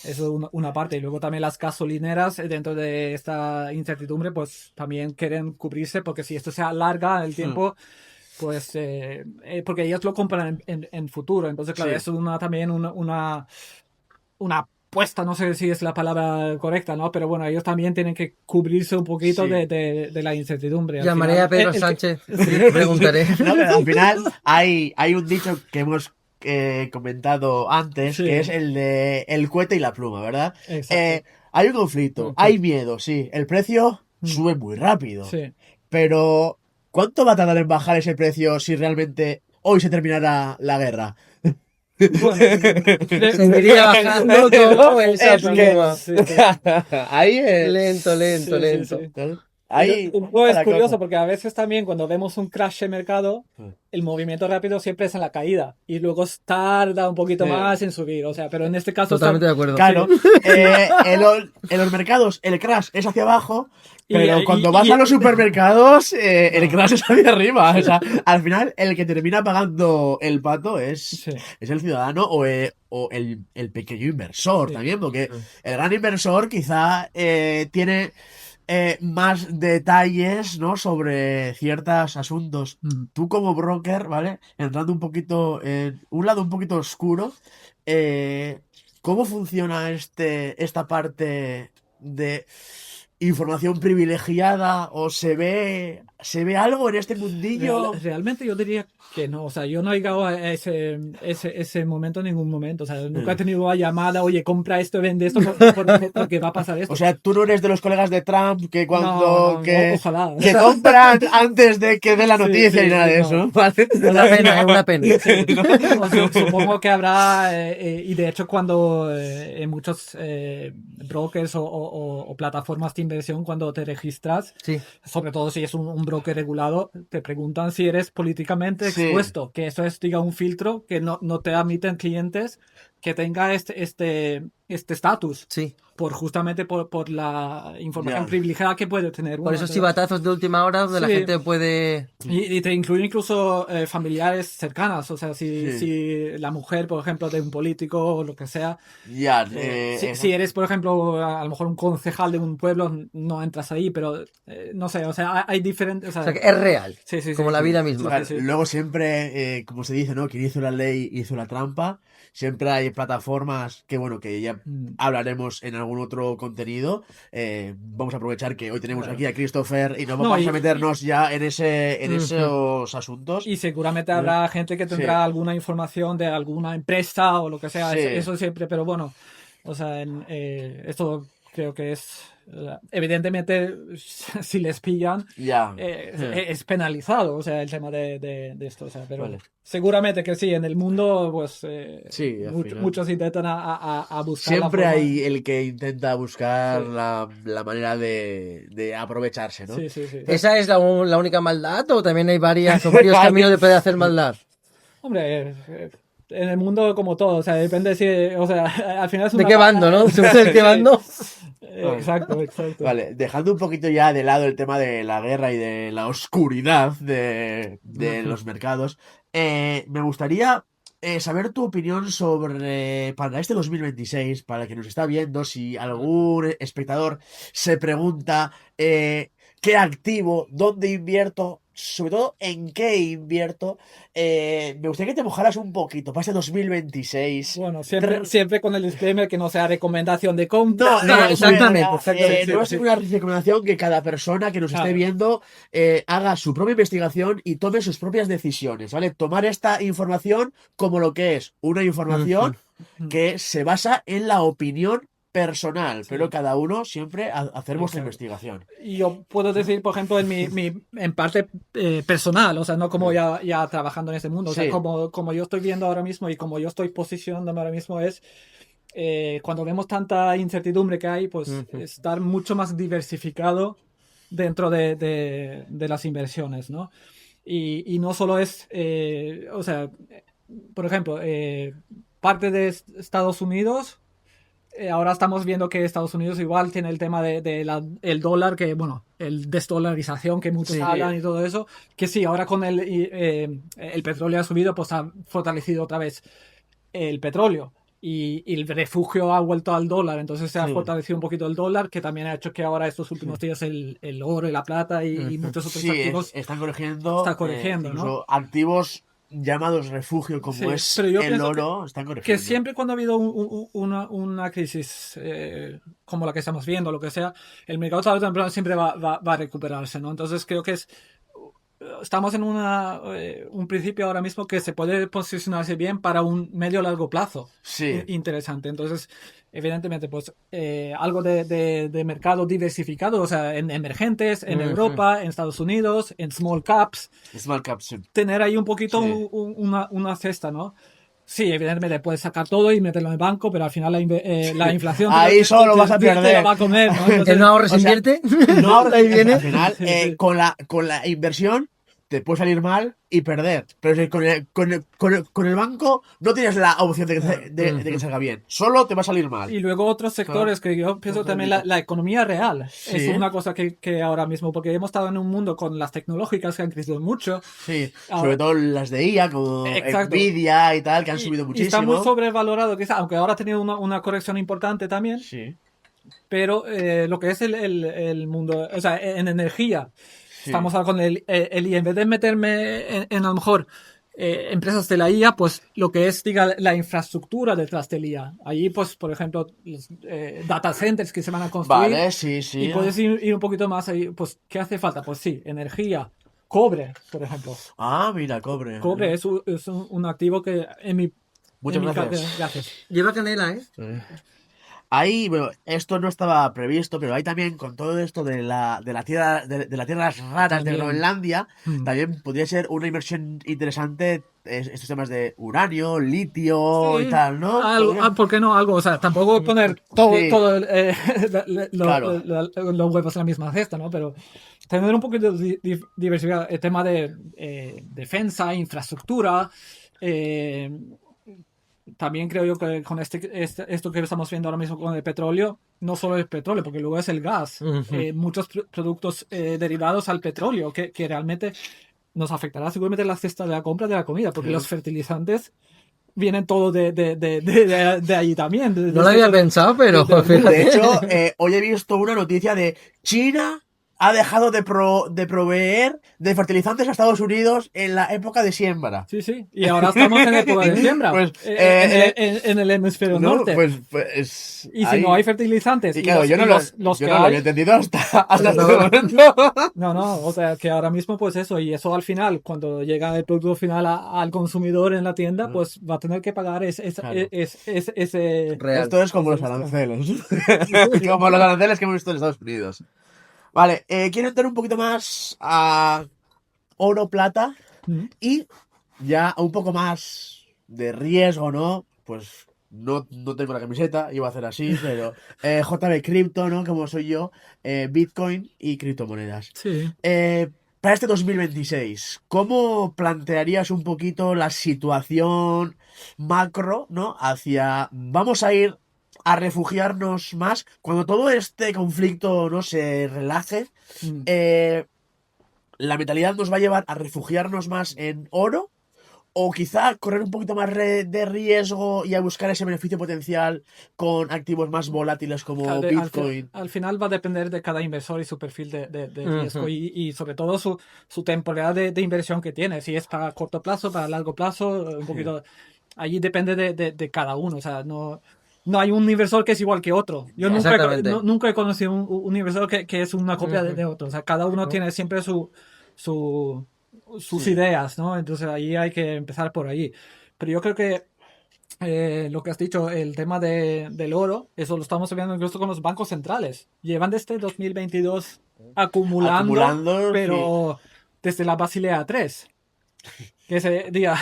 Eso es una parte. Y luego también las gasolineras, dentro de esta incertidumbre, pues también quieren cubrirse, porque si esto se alarga el tiempo, pues porque ellos lo compran en futuro. Entonces, claro, Sí. eso es también una apuesta, no sé si es la palabra correcta, ¿no? Pero bueno, ellos también tienen que cubrirse un poquito Sí. de la incertidumbre. Al Llamaré final, a Pedro el que- Sánchez y preguntaré. No, pero al final hay un dicho que hemos comentado antes, Sí. que es el de el cohete y la pluma, ¿verdad? Exacto. Hay un conflicto, hay miedo, sí. El precio sube muy rápido. Sí. Pero, ¿cuánto va a tardar en bajar ese precio si realmente hoy se terminara la guerra? Bueno, Seguiría bajando como esa Es que- pluma. sí, sí. Ahí es. Lento, lento, Sí, sí, lento. sí. Ahí Un poco es la curioso cosa. porque a veces también cuando vemos un crash de mercado, el movimiento rápido siempre es en la caída y luego tarda un poquito Sí. más en subir. O sea, pero en este caso Totalmente de acuerdo. Claro, en los mercados el crash es hacia abajo, Y- pero y- cuando y- vas y- a los supermercados el crash es hacia arriba. O sea, al final el que termina pagando el pato es el ciudadano o el pequeño inversor Sí. también, porque el gran inversor quizá tiene más detalles, ¿no? Sobre ciertos asuntos. Tú como broker, ¿vale? Entrando un poquito en un lado un poquito oscuro, ¿cómo funciona esta parte de información privilegiada? ¿O se ve algo en este mundillo? Realmente yo diría que no, o sea, yo no he llegado a ese momento en ningún momento, o sea, nunca he tenido una llamada, oye, compra esto, vende esto, porque va a pasar esto. O sea, tú no eres de los colegas de Trump que cuando No, que, ojalá. que compran antes de que dé la Sí, noticia sí, ni nada de no. eso, ¿vale? Una pena, es una pena. Supongo que habrá, y de hecho cuando en muchos brokers o plataformas te inversión cuando te registras, Sí. sobre todo si es un broker regulado, te preguntan si eres políticamente Sí. expuesto, que eso es, diga, un filtro que no te admiten clientes que tenga este estatus, Sí. justamente por la información Ya. privilegiada que puede tener Por uno. esos Entonces, chivatazos de última hora donde la Sí. gente puede... y te incluye incluso familiares cercanas, o sea, Sí. si la mujer, por ejemplo, de un político o lo que sea, Ya, si eres, por ejemplo, a lo mejor un concejal de un pueblo, no entras ahí, pero no sé, o sea, hay diferentes... O sea, O sea, que es real, sí, sí, como sí, la sí. vida Sí, misma. Claro, sí, sí. luego siempre, como se dice, ¿no? Quien hizo la ley hizo la trampa. Siempre hay plataformas que, bueno, que ya Mm. hablaremos en algún otro contenido. Vamos a aprovechar que hoy tenemos Claro. aquí a Christopher y nos No, vamos y- a meternos ya en Ujú. esos asuntos. Y seguramente habrá gente que tendrá Sí. alguna información de alguna empresa o lo que sea, Sí. eso siempre, pero bueno, o sea, esto creo que es, evidentemente, si les pillan, Ya. es penalizado, o sea, el tema de esto, o sea, pero Vale. seguramente que sí, en el mundo, pues, Sí, al final. muchos intentan a buscar la Siempre forma. hay el que intenta buscar Sí. la manera de aprovecharse, ¿no? Sí, sí, sí. ¿Esa es la única maldad o también hay varios caminos de poder hacer maldad? Hombre, en el mundo como todo, o sea, depende si, o sea, al final es ¿De una qué bando, no? Según de qué Sí. bando. Exacto, exacto. Vale, dejando un poquito ya de lado el tema de la guerra y de la oscuridad de los mercados, me gustaría saber tu opinión sobre, para este 2026, para el que nos está viendo, si algún espectador se pregunta qué activo, dónde invierto, sobre todo en qué invierto, me gustaría que te mojaras un poquito para este 2026. Bueno, siempre con el disclaimer que no sea recomendación de compra. No, exactamente, no, exactamente. no es una recomendación que cada persona que nos esté Claro. viendo haga su propia investigación y tome sus propias decisiones, ¿vale? Tomar esta información como lo que es, una información que se basa en la opinión personal, pero cada uno siempre hacer vuestra Exacto. investigación. Y yo puedo decir, por ejemplo, en parte personal, o sea, no como ya trabajando en ese mundo, o sea, Sí. como yo estoy viendo ahora mismo y como yo estoy posicionándome ahora mismo es, cuando vemos tanta incertidumbre que hay, pues estar mucho más diversificado dentro de las inversiones, ¿no? Y no solo es, o sea, por ejemplo, parte de Estados Unidos. Ahora estamos viendo que Estados Unidos igual tiene el tema el dólar, que bueno, el desdolarización que muchos Sí. hablan y todo eso, que sí, ahora con el petróleo ha subido, pues ha fortalecido otra vez el petróleo y el refugio ha vuelto al dólar, entonces se ha Sí. fortalecido un poquito el dólar, que también ha hecho que ahora estos últimos días el oro y la plata y muchos otros Sí, activos están corrigiendo, está corrigiendo, ¿no? incluso activos llamados refugio como Sí, es pero yo el pienso oro, están que corrigiendo. siempre cuando ha habido una crisis como la que estamos viendo, lo que sea, el mercado tarde o temprano siempre va a recuperarse, ¿no? Entonces creo que estamos en un principio ahora mismo que se puede posicionarse bien para un medio largo plazo. Sí. Interesante. Entonces, evidentemente, pues algo de mercado diversificado, o sea, en emergentes, en Europa, en Estados Unidos, en small caps, Small caps, sí. tener ahí un poquito Sí. una cesta, ¿no? Sí, evidentemente puedes sacar todo y meterlo en el banco, pero al final la inflación Ahí solo vas a te perder. la va a comer, ¿no? ¿Que Entonces, no ahorres, o sea, invierte? No, Ahí viene. al final, Sí, sí. con la inversión te puede salir mal y perder. Pero si con el banco no tienes la opción de que salga bien. Solo te va a salir mal. Y luego otros sectores que yo pienso también la economía real. Sí. Es una cosa que ahora mismo, porque hemos estado en un mundo con las tecnológicas que han crecido mucho. Sí, Ahora- sobre todo las de IA, como Exacto. Nvidia y tal, que han Y- subido y muchísimo. está muy sobrevalorado, quizá, aunque ahora ha tenido una corrección importante también. Sí. Pero lo que es el mundo, o sea, en energía, Sí. estamos ahora con el IA. En vez de meterme en a lo mejor empresas de la IA, pues lo que es, diga, la infraestructura detrás del IA. Allí, pues, por ejemplo, los data centers que se van a construir. Vale, sí, sí. Y puedes ir un poquito más ahí. Pues, ¿qué hace falta? Pues sí, energía, cobre, por ejemplo. Ah, mira, cobre. Cobre es un activo que Muchas mi gracias. gracias. Lleva canela, ¿eh? Ahí, bueno, esto no estaba previsto, pero ahí también con todo esto de las tierras raras de También. Groenlandia, Mm. también podría ser una inversión interesante estos temas de uranio, litio Sí, y tal, ¿no? ¿por qué no? Algo, o sea, tampoco poner todo, Sí. Claro. los huevos en la misma cesta, ¿no? Pero tener un poquito de diversidad, el tema de defensa, infraestructura, eh, también creo yo que con esto que estamos viendo ahora mismo con el petróleo, no solo el petróleo, porque luego es el gas, muchos productos derivados al petróleo que realmente nos afectará seguramente la cesta de la compra de la comida, porque los fertilizantes vienen todos de allí también. No lo había pensado, pero De fíjate. hecho, hoy he visto una noticia de China ha dejado de proveer de fertilizantes a Estados Unidos en la época de siembra. Sí, sí. Y ahora estamos en época de siembra. Pues, en el hemisferio no, norte. pues y si no hay fertilizantes. Y claro, yo no lo había entendido hasta este momento. No, o sea, que ahora mismo pues eso, y eso al final, cuando llega el producto final al consumidor en la tienda, pues va a tener que pagar ese... Real. Esto es como los aranceles. Como los aranceles que hemos visto en Estados Unidos. Vale, quiero entrar un poquito más a oro, plata y ya un poco más de riesgo, ¿no? Pues no tengo la camiseta, iba a hacer así, pero JB Crypto, ¿no? Como soy yo, Bitcoin y criptomonedas. Sí. Para este 2026, ¿cómo plantearías un poquito la situación macro, ¿no? Vamos a ir a refugiarnos más cuando todo este conflicto no se relaje. La mentalidad nos va a llevar a refugiarnos más en oro o quizá correr un poquito más de riesgo y a buscar ese beneficio potencial con activos más volátiles como Bitcoin. Al final va a depender de cada inversor y su perfil de riesgo y sobre todo su temporada de inversión que tiene, si es para corto plazo, para largo plazo, un poquito. Allí depende de cada uno, o sea, no hay un inversor que es igual que otro. Yo nunca he conocido un inversor que es una copia de otro. O sea, cada uno tiene siempre sus ideas, ¿no? Entonces ahí hay que empezar por ahí. Pero yo creo que lo que has dicho, el tema del oro, eso lo estamos viendo incluso con los bancos centrales. Llevan desde 2022 acumulando pero desde la Basilea III. Que ese día,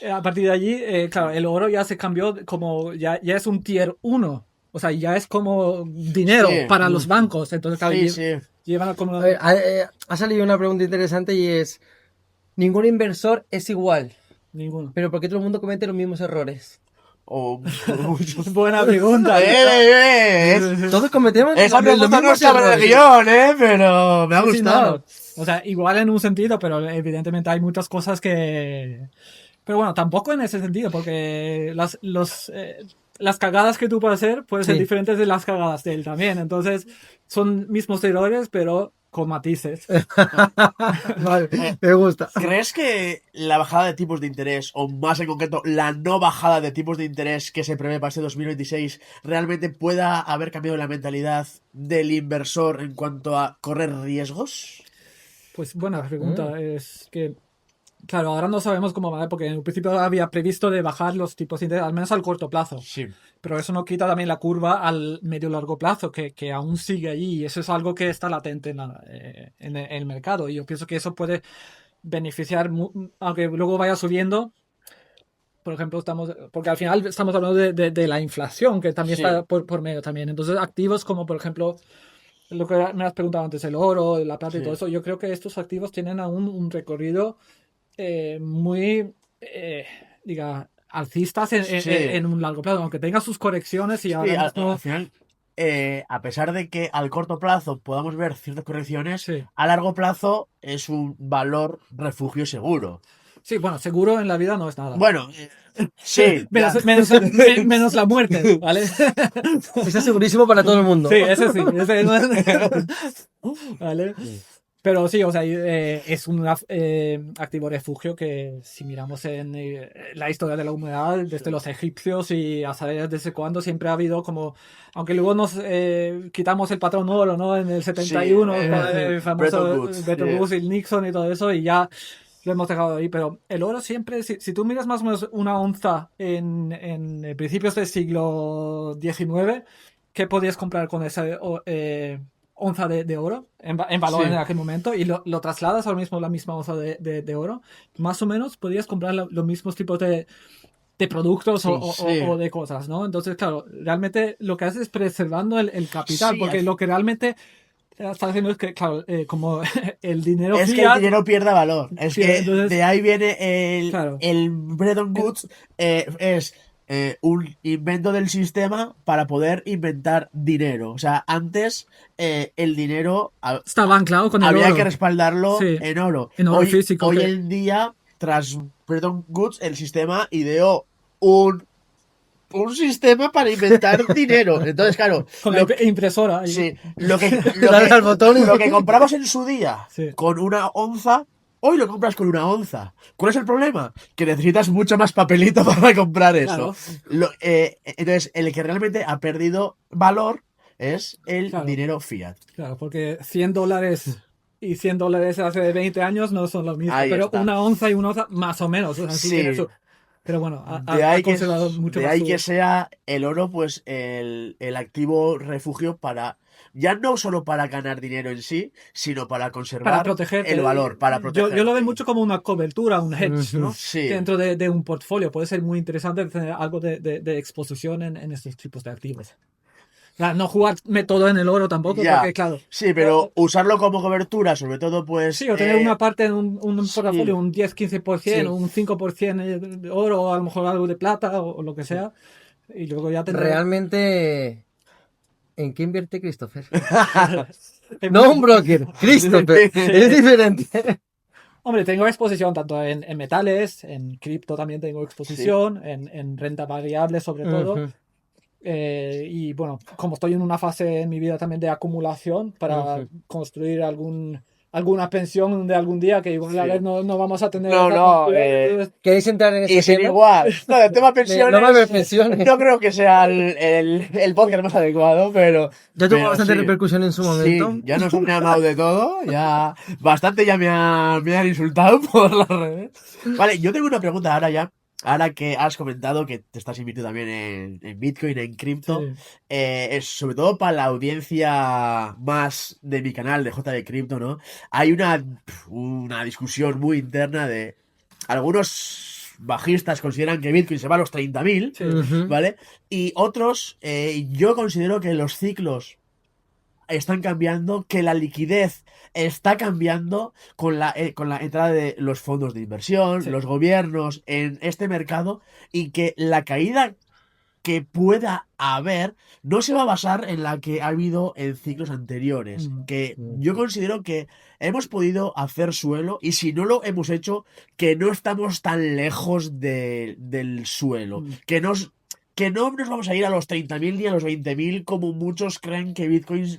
a partir de allí, claro, el oro ya se cambió como, ya es un tier 1. O sea, ya es como dinero para los bancos. Entonces, claro, llevan acumulando. Ha salido una pregunta interesante y es: ningún inversor es igual. Ninguno. Pero ¿por qué todo el mundo comete los mismos errores? Buena pregunta. Todos cometemos esa pregunta no es la religión, pero me ha gustado. O sea, igual en un sentido, pero evidentemente hay muchas cosas que... Pero bueno, tampoco en ese sentido, porque las cagadas que tú puedes hacer pueden ser diferentes de las cagadas de él también. Entonces, son mismos errores, pero con matices. Vale, me gusta. ¿Crees que la bajada de tipos de interés, o más en concreto, la no bajada de tipos de interés que se prevé para este 2026, realmente pueda haber cambiado la mentalidad del inversor en cuanto a correr riesgos? Pues buena pregunta. Es que, claro, ahora no sabemos cómo va, porque en un principio había previsto de bajar los tipos de interés, al menos al corto plazo. Sí. Pero eso no quita también la curva al medio-largo plazo, que aún sigue allí. Y eso es algo que está latente en el mercado. Y yo pienso que eso puede beneficiar, aunque luego vaya subiendo. Por ejemplo, porque al final estamos hablando de la inflación, que también está por medio también. Entonces, activos como, por ejemplo, lo que me has preguntado antes, el oro, la plata y todo eso, yo creo que estos activos tienen aún un recorrido muy, alcistas en un largo plazo, aunque tenga sus correcciones y ahora al final, a pesar de que al corto plazo podamos ver ciertas correcciones, Sí. a largo plazo es un valor refugio seguro. Sí, bueno, seguro en la vida no es nada. Bueno, sí. menos la muerte, ¿vale? Eso es segurísimo para todo el mundo. Sí, ese sí. ¿Vale? Pero sí, o sea, es un activo refugio que si miramos en la historia de la humanidad, desde los egipcios y a saber desde cuándo, siempre ha habido como, aunque luego nos quitamos el patrón oro, ¿no? En el 71, el famoso Bretton Woods y Nixon y todo eso, y ya lo hemos dejado ahí, pero el oro siempre, si tú miras más o menos una onza en principios del siglo XIX, ¿qué podías comprar con ese onza de oro en valor Sí. en aquel momento y lo trasladas ahora mismo la misma onza de oro, más o menos podrías comprar los mismos tipos de productos Sí, o de cosas, ¿no? Entonces, claro, realmente lo que haces es preservando el capital, Sí, porque lo que realmente está haciendo es que, claro, como el dinero es que el fiat, dinero pierda valor. Es que entonces, de ahí viene claro, el Bretton Woods. Es un invento del sistema para poder inventar dinero. O sea, antes el dinero estaba anclado con el había que oro, respaldarlo sí, en oro. en oro físico, Hoy que, en día, tras Bretton Woods, el sistema ideó un sistema para inventar dinero. Entonces, claro, con la impresora. sí, Dale al botón y- lo que comprabas en su día Sí. con una onza, hoy lo compras con una onza. ¿Cuál es el problema? Que necesitas mucho más papelito para comprar eso. Claro, Entonces, el que realmente ha perdido valor es el claro, dinero fiat. claro, porque $100 y $100 hace 20 años no son lo mismo, Ahí pero está. una onza y una onza más o menos, o sea, sí tiene Sí, su... Pero bueno, de ha ahí conservado mucho de más ahí que su... sea el oro, pues el activo refugio para, ya no solo para ganar dinero en sí, sino para Para conservar el protegerte. valor, para Yo lo veo protegerte. mucho como una cobertura, un hedge, Ujú. ¿no? Sí. Dentro de un portfolio. Puede ser muy interesante tener algo de exposición en estos tipos de activos. Claro, no jugarme todo en el oro tampoco, Ya, porque claro, sí, o- pero usarlo como cobertura, sobre todo, sí, pues, o tener una parte en un sí, portafolio, un 10-15%, Sí. o un 5% de oro, o a lo mejor algo de plata, o lo que sea, y luego ya tener... Realmente, ¿en qué invierte Christopher? en No mí- un broker, Christopher. Es sí, diferente. Hombre, tengo exposición tanto en metales, en cripto también tengo exposición, en renta variable sobre todo. Ujú, Y bueno, como estoy en una fase en mi vida también de acumulación para ujú. construir alguna pensión de algún día que igual a ver sí. no vamos a tener No, esa no, cantidad, entonces, ¿Queréis entrar en y ese sin tema? igual. No, el tema No me pensiones, pensiones. no creo que sea el podcast más adecuado, Ya tuvo pero bastante sí. repercusión en su momento. Sí, ya nos han llamado de todo, ya bastante ya me han insultado por las redes. Vale, yo tengo una pregunta ahora ya, ahora que has comentado que te estás invirtiendo también en Bitcoin, en cripto, sí, es sobre todo para la audiencia más de mi canal de JD Crypto, ¿no? Hay una discusión muy interna de algunos bajistas consideran que Bitcoin se va a los 30.000, sí. Ujú. ¿vale? Y otros, yo considero que los ciclos están cambiando, que la liquidez está cambiando con la entrada de los fondos de inversión, Sí. los gobiernos en este mercado y que la caída que pueda haber no se va a basar en la que ha habido en ciclos anteriores, Mm. que yo Ujú. considero que hemos podido hacer suelo y si no lo hemos hecho, que no estamos tan lejos del suelo, Mm. que no nos vamos a ir a los 30.000 ni a los 20.000 como muchos creen que Bitcoin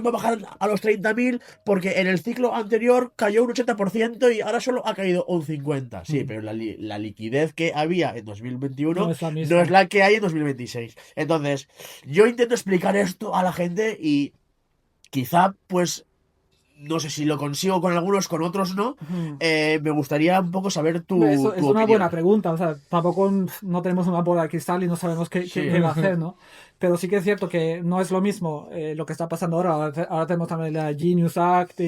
va a bajar a los 30.000 porque en el ciclo anterior cayó un 80% y ahora solo ha caído un 50%. Sí, Mm. pero la liquidez que había en No 2021 es la no es misma. la que hay en 2026. Entonces, yo intento explicar esto a la gente y quizá, pues, no sé si lo consigo con algunos, con otros no. Ujú. Me gustaría un poco saber Hombre, tu, eso tu es una buena opinión. pregunta, o sea, tampoco no tenemos una bola de cristal y no sabemos qué Sí, va a Ujú. hacer, ¿no? Pero sí que es cierto que no es lo mismo lo que está pasando ahora. Ahora tenemos también la Genius Act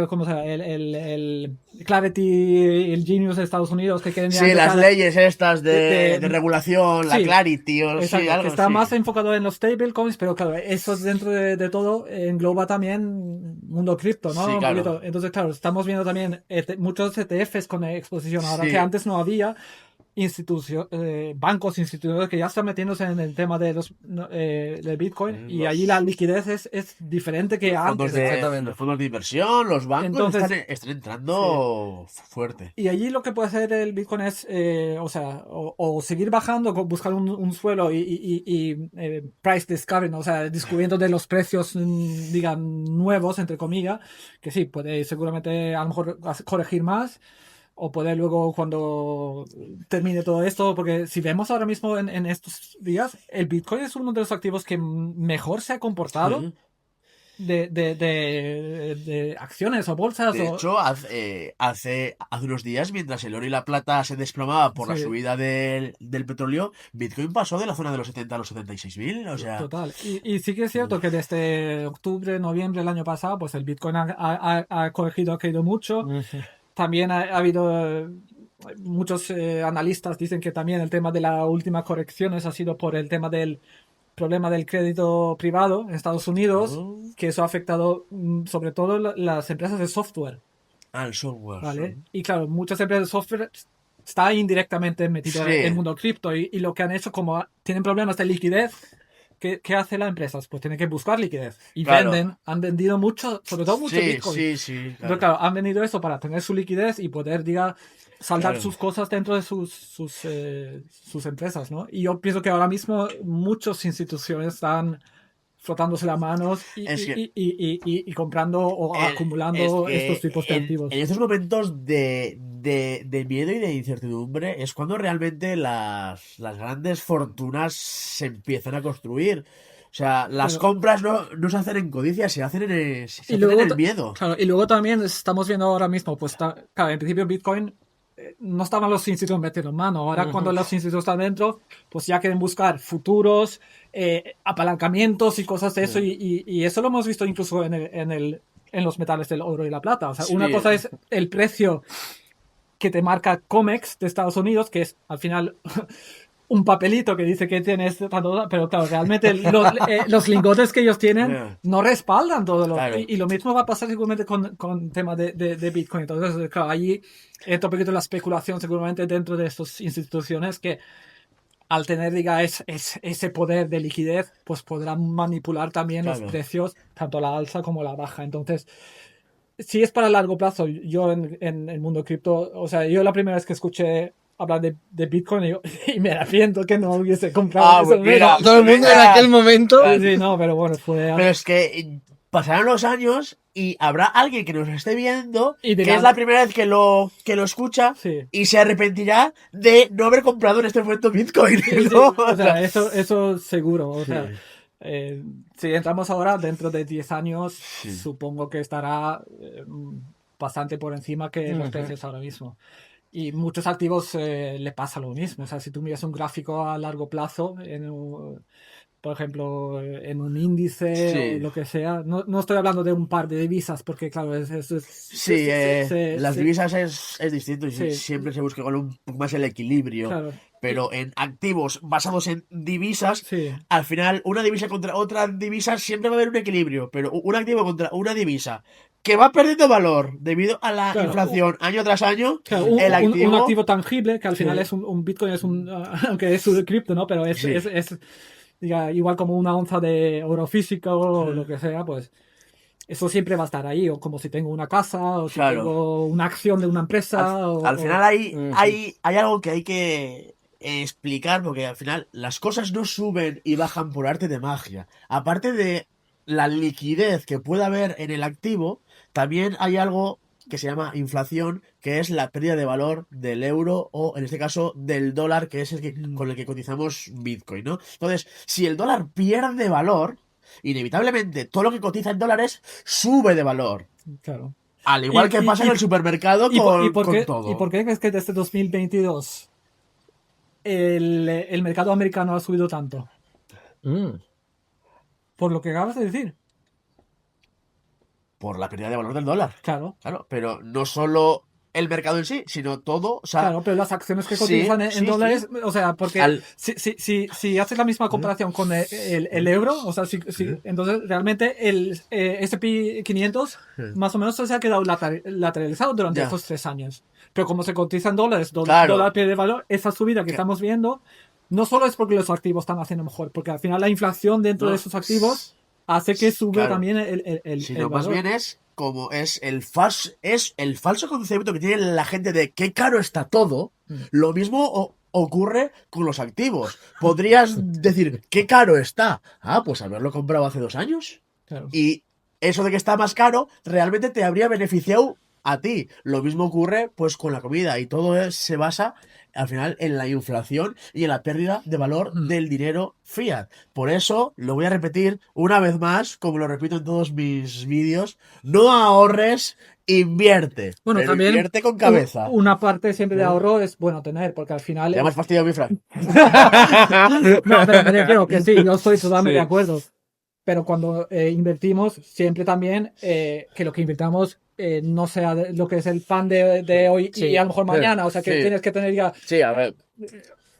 ¿cómo se llama? El Clarity, el Genius de Estados Unidos que quieren ya sí, las empezar leyes estas de, de de- regulación, la sí, Clarity o sí, exacto, que algo está así. más enfocado en los stablecoins, pero claro, eso dentro de todo engloba también mundo cripto, ¿no? Sí, Un claro. poquito. Entonces, claro, estamos viendo también muchos ETFs con exposición ahora, que Sí, antes no había bancos, instituciones que ya están metiéndose en el tema de los de Bitcoin y allí la los, liquidez es diferente que antes. Exactamente. los fondos de inversión, los bancos Entonces, están sí. entrando fuerte. Y allí lo que puede hacer el Bitcoin es, o sea, o seguir bajando, buscar un suelo y price discovery, ¿no? O sea, descubriendo de los precios, digan, nuevos, entre comillas, que sí, puede seguramente a lo mejor corregir más, o puede luego cuando termine todo esto, porque si vemos ahora mismo en estos días, el Bitcoin es uno de los activos que mejor se ha comportado Sí. de acciones o bolsas. De hecho, hace unos días, mientras el oro y la plata se desplomaban por la Sí. subida del petróleo, Bitcoin pasó de la zona de los 70 a los 76.000. O sea, Total. Y sí que es cierto que desde octubre, noviembre del año pasado, pues el Bitcoin ha corregido, ha caído mucho. También ha habido muchos analistas dicen que también el tema de las últimas correcciones ha sido por el tema del problema del crédito privado en Estados Unidos, que eso ha afectado sobre todo las empresas de software, al software. ¿vale? Y claro, muchas empresas de software están indirectamente metidas Sí. en el mundo cripto y lo que han hecho, como tienen problemas de liquidez, ¿qué hace la empresa? Pues tienen que buscar liquidez. Y Claro. han vendido mucho, sobre todo mucho Sí, Bitcoin. sí, Entonces, claro. claro, han vendido eso para tener su liquidez y poder, saldar Claro. sus cosas dentro de sus empresas, ¿no? Y yo pienso que ahora mismo muchas instituciones están frotándose las manos Es que- y comprando o Es acumulando que estos tipos de activos. en estos momentos de miedo y de incertidumbre es cuando realmente las grandes fortunas se empiezan a construir. O sea, las Pero- compras no se hacen en codicia, se hacen en Y en luego el miedo. Claro, y luego también estamos viendo ahora mismo, pues claro, en principio Bitcoin no estaban los institutos metidos en mano. Ahora cuando los institutos están dentro, pues ya quieren buscar futuros, apalancamientos y cosas de eso. Y eso lo hemos visto incluso en los metales del oro y la plata. O sea, una Sí. cosa es el precio que te marca COMEX de Estados Unidos, que es al final un papelito que dice que tienes tanto, pero claro, realmente los lingotes que ellos tienen Yeah. no respaldan todo lo. Claro. Y lo mismo va a pasar seguramente con tema de Bitcoin. Entonces, claro, allí entra un poquito la especulación seguramente dentro de estas instituciones que al tener, ese poder de liquidez, pues podrán manipular también los Claro. precios, tanto a la alza como a la baja. Entonces, si es para largo plazo, yo en el mundo cripto, o sea, yo la primera vez que escuché hablar de Bitcoin y me arrepiento que no hubiese comprado en ese mira, momento. Todo el mundo en mira. aquel momento. Sí, sí, no, pero bueno, fue... Pero es que pasarán los años y habrá alguien que nos esté viendo Y que dirá- es la primera vez que lo escucha Sí. y se arrepentirá de no haber comprado en este momento Bitcoin. Sí, sí, ¿no? o sea, eso seguro. O Sí. sea, si entramos ahora, dentro de 10 años, Sí. supongo que estará bastante por encima que los precios ahora mismo. Y muchos activos le pasa lo mismo. O sea, si tú miras un gráfico a largo plazo, por ejemplo, en un índice Sí. o lo que sea, no estoy hablando de un par de divisas, porque claro, Sí, las divisas es distinto y Sí. siempre se busca con un poco más el equilibrio. Claro. Pero en activos basados en divisas, Sí. al final una divisa contra otra divisa siempre va a haber un equilibrio. Pero un activo contra una divisa que va perdiendo valor debido a la Claro. inflación año tras año, Claro, el activo... un activo tangible, que al final Sí. es un Bitcoin, es aunque es un cripto, ¿no? Pero Sí. es diga, igual como una onza de oro físico o lo que sea, pues eso siempre va a estar ahí. O como si tengo una casa, o si Claro. tengo una acción de una empresa. Al final hay, Ujú. hay algo que hay que explicar, porque al final las cosas no suben y bajan por arte de magia. Aparte de la liquidez que pueda haber en el activo, también hay algo que se llama inflación, que es la pérdida de valor del euro o, en este caso, del dólar, que es con el que cotizamos Bitcoin, ¿no? Entonces, si el dólar pierde valor, inevitablemente todo lo que cotiza en dólares sube de valor. Claro. Al igual Y- que y- pasa y- en el supermercado con todo. ¿Y por qué crees que desde 2022 el mercado americano ha subido tanto? Por lo que acabas de decir. Por la pérdida de valor del dólar. Claro. Claro, pero no solo el mercado en sí, sino todo. O sea, Claro, pero las acciones que sí, cotizan en sí, dólares, sí. o sea, porque Al- si haces la misma comparación con el euro, o sea, entonces realmente el S&P 500 más o menos se ha quedado lateralizado durante Ya. estos 3 años. Pero como se cotiza en dólares, Claro. dólar pierde valor, esa subida que estamos viendo no solo es porque los activos están haciendo mejor, porque al final la inflación dentro No. de esos activos hace que sube Claro. también el sino más valor. bien es como es el falso concepto que tiene la gente de qué caro está todo. Lo mismo ocurre con los activos. Podrías decir, ¿qué caro está? Ah, pues haberlo comprado hace 2 años. Claro. Y eso de que está más caro realmente te habría beneficiado a ti. Lo mismo ocurre pues con la comida y todo se basa al final en la inflación y en la pérdida de valor del dinero fiat. Por eso, lo voy a repetir una vez más, como lo repito en todos mis vídeos, no ahorres, invierte. Bueno, pero también invierte con cabeza. Una parte siempre de ahorro es bueno tener, porque al final... Ya me has fastidiado mi frase. No, pero me refiero que sí, yo estoy totalmente Sí. de acuerdo. Pero cuando invertimos, siempre también que lo que invirtamos no sea lo que es el pan de hoy Sí. y a lo mejor mañana. O sea, que Sí. tienes que tener ya Sí, a ver.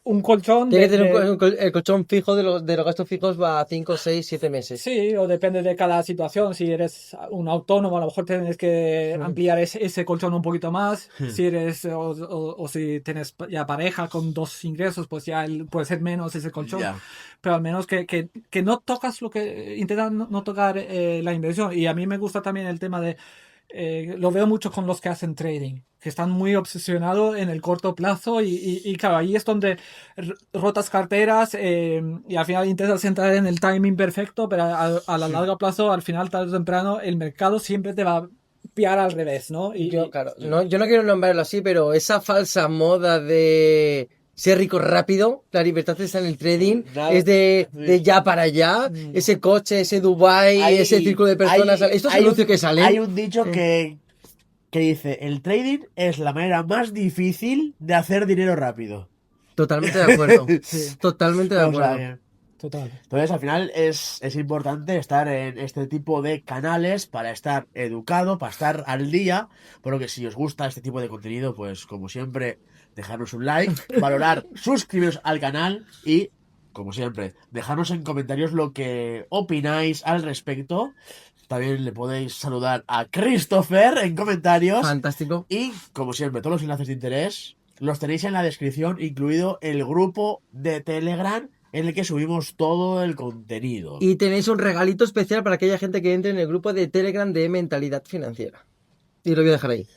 un colchón. Tiene que tener el colchón fijo de los gastos fijos va a 5, 6, 7 meses. Sí, o depende de cada situación. Si eres un autónomo, a lo mejor tienes que ampliar ese colchón un poquito más. Si eres o si tienes ya pareja con 2 ingresos, pues ya puede ser menos ese colchón. Ya. Pero al menos que no tocas intentas no tocar la inversión. Y a mí me gusta también el tema de, lo veo mucho con los que hacen trading, que están muy obsesionados en el corto plazo y claro, ahí es donde rotas carteras y al final intentas entrar en el timing perfecto, pero a la largo plazo, al final, tarde o temprano, el mercado siempre te va a pillar al revés, ¿no? Claro, yo no quiero nombrarlo así, pero esa falsa moda de ser rico rápido, la libertad está en el trading, Nada. es de ya para allá, ese coche, ese Dubai, ese círculo de personas, estos anuncios que salen. Hay un dicho que dice, el trading es la manera más difícil de hacer dinero rápido. Totalmente de acuerdo. Sí. Totalmente de O sea, acuerdo. Total. entonces, al final es importante estar en este tipo de canales para estar educado, para estar al día. Por lo que si os gusta este tipo de contenido, pues como siempre, dejarnos un like, valorar, suscribiros al canal y, como siempre, dejarnos en comentarios lo que opináis al respecto. También le podéis saludar a Christopher en comentarios. Fantástico. Y, como siempre, todos los enlaces de interés los tenéis en la descripción, incluido el grupo de Telegram en el que subimos todo el contenido. Y tenéis un regalito especial para aquella gente que entre en el grupo de Telegram de Mentalidad Financiera. Y lo voy a dejar ahí.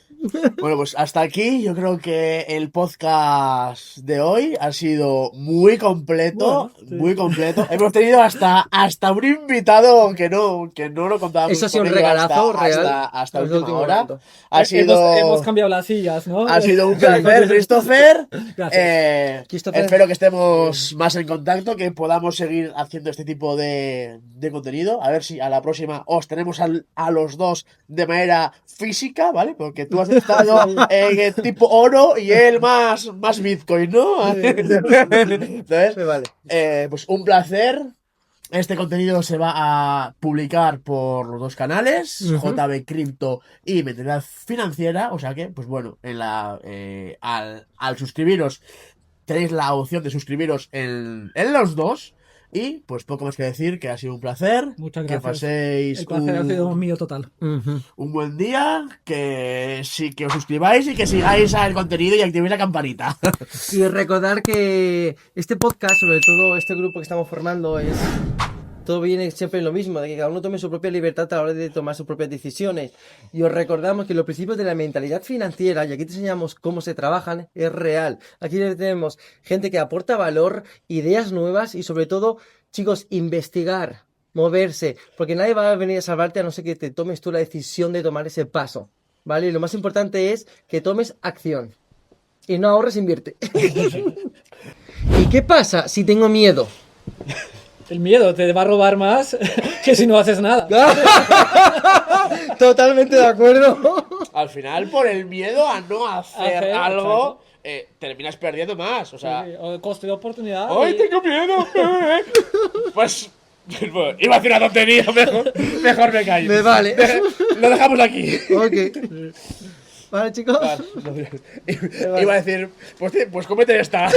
Bueno, pues hasta aquí yo creo que el podcast de hoy ha sido muy completo, Bueno, sí. muy completo. Hemos tenido hasta un invitado que no lo contábamos. Eso ha sido con un ello regalazo real. hasta Hasta el última último hora. momento. Ha sido, Hemos cambiado las sillas, ¿no? ha sido un placer, Christopher. Gracias. Christopher. Espero que estemos más en contacto, que podamos seguir haciendo este tipo de contenido. A ver si a la próxima os tenemos a los dos de manera física, ¿vale? Porque tú has estado en el tipo oro y él más Bitcoin, ¿no? Entonces, Me vale. pues un placer. Este contenido se va a publicar por los dos canales, JB Crypto y Mentalidad Financiera. O sea que, pues bueno, al suscribiros tenéis la opción de suscribiros en los dos. Y pues poco más que decir, que ha sido un placer. Muchas Que gracias. paséis El placer ha sido mío total. un buen día, que os suscribáis y que sigáis al contenido y activéis la campanita. Y recordar que este podcast, sobre todo este grupo que estamos formando, todo viene siempre en lo mismo, de que cada uno tome su propia libertad a la hora de tomar sus propias decisiones. Y os recordamos que los principios de la mentalidad financiera, y aquí te enseñamos cómo se trabajan, es real. Aquí tenemos gente que aporta valor, ideas nuevas y sobre todo, chicos, investigar, moverse, porque nadie va a venir a salvarte a no ser que te tomes tú la decisión de tomar ese paso, ¿vale? Y lo más importante es que tomes acción. Y no ahorres, invierte. ¿Y qué pasa si tengo miedo? El miedo te va a robar más que si no haces nada. Totalmente de acuerdo. Al final, por el miedo a no hacer Hacer, algo, terminas perdiendo más. O sea, O coste de oportunidad. ¡ay, tengo miedo! Pues, bueno, iba a decir una tontería, mejor me callo. Me vale. Lo dejamos aquí. Ok. Vale, chicos. Iba a decir, pues cómete esta.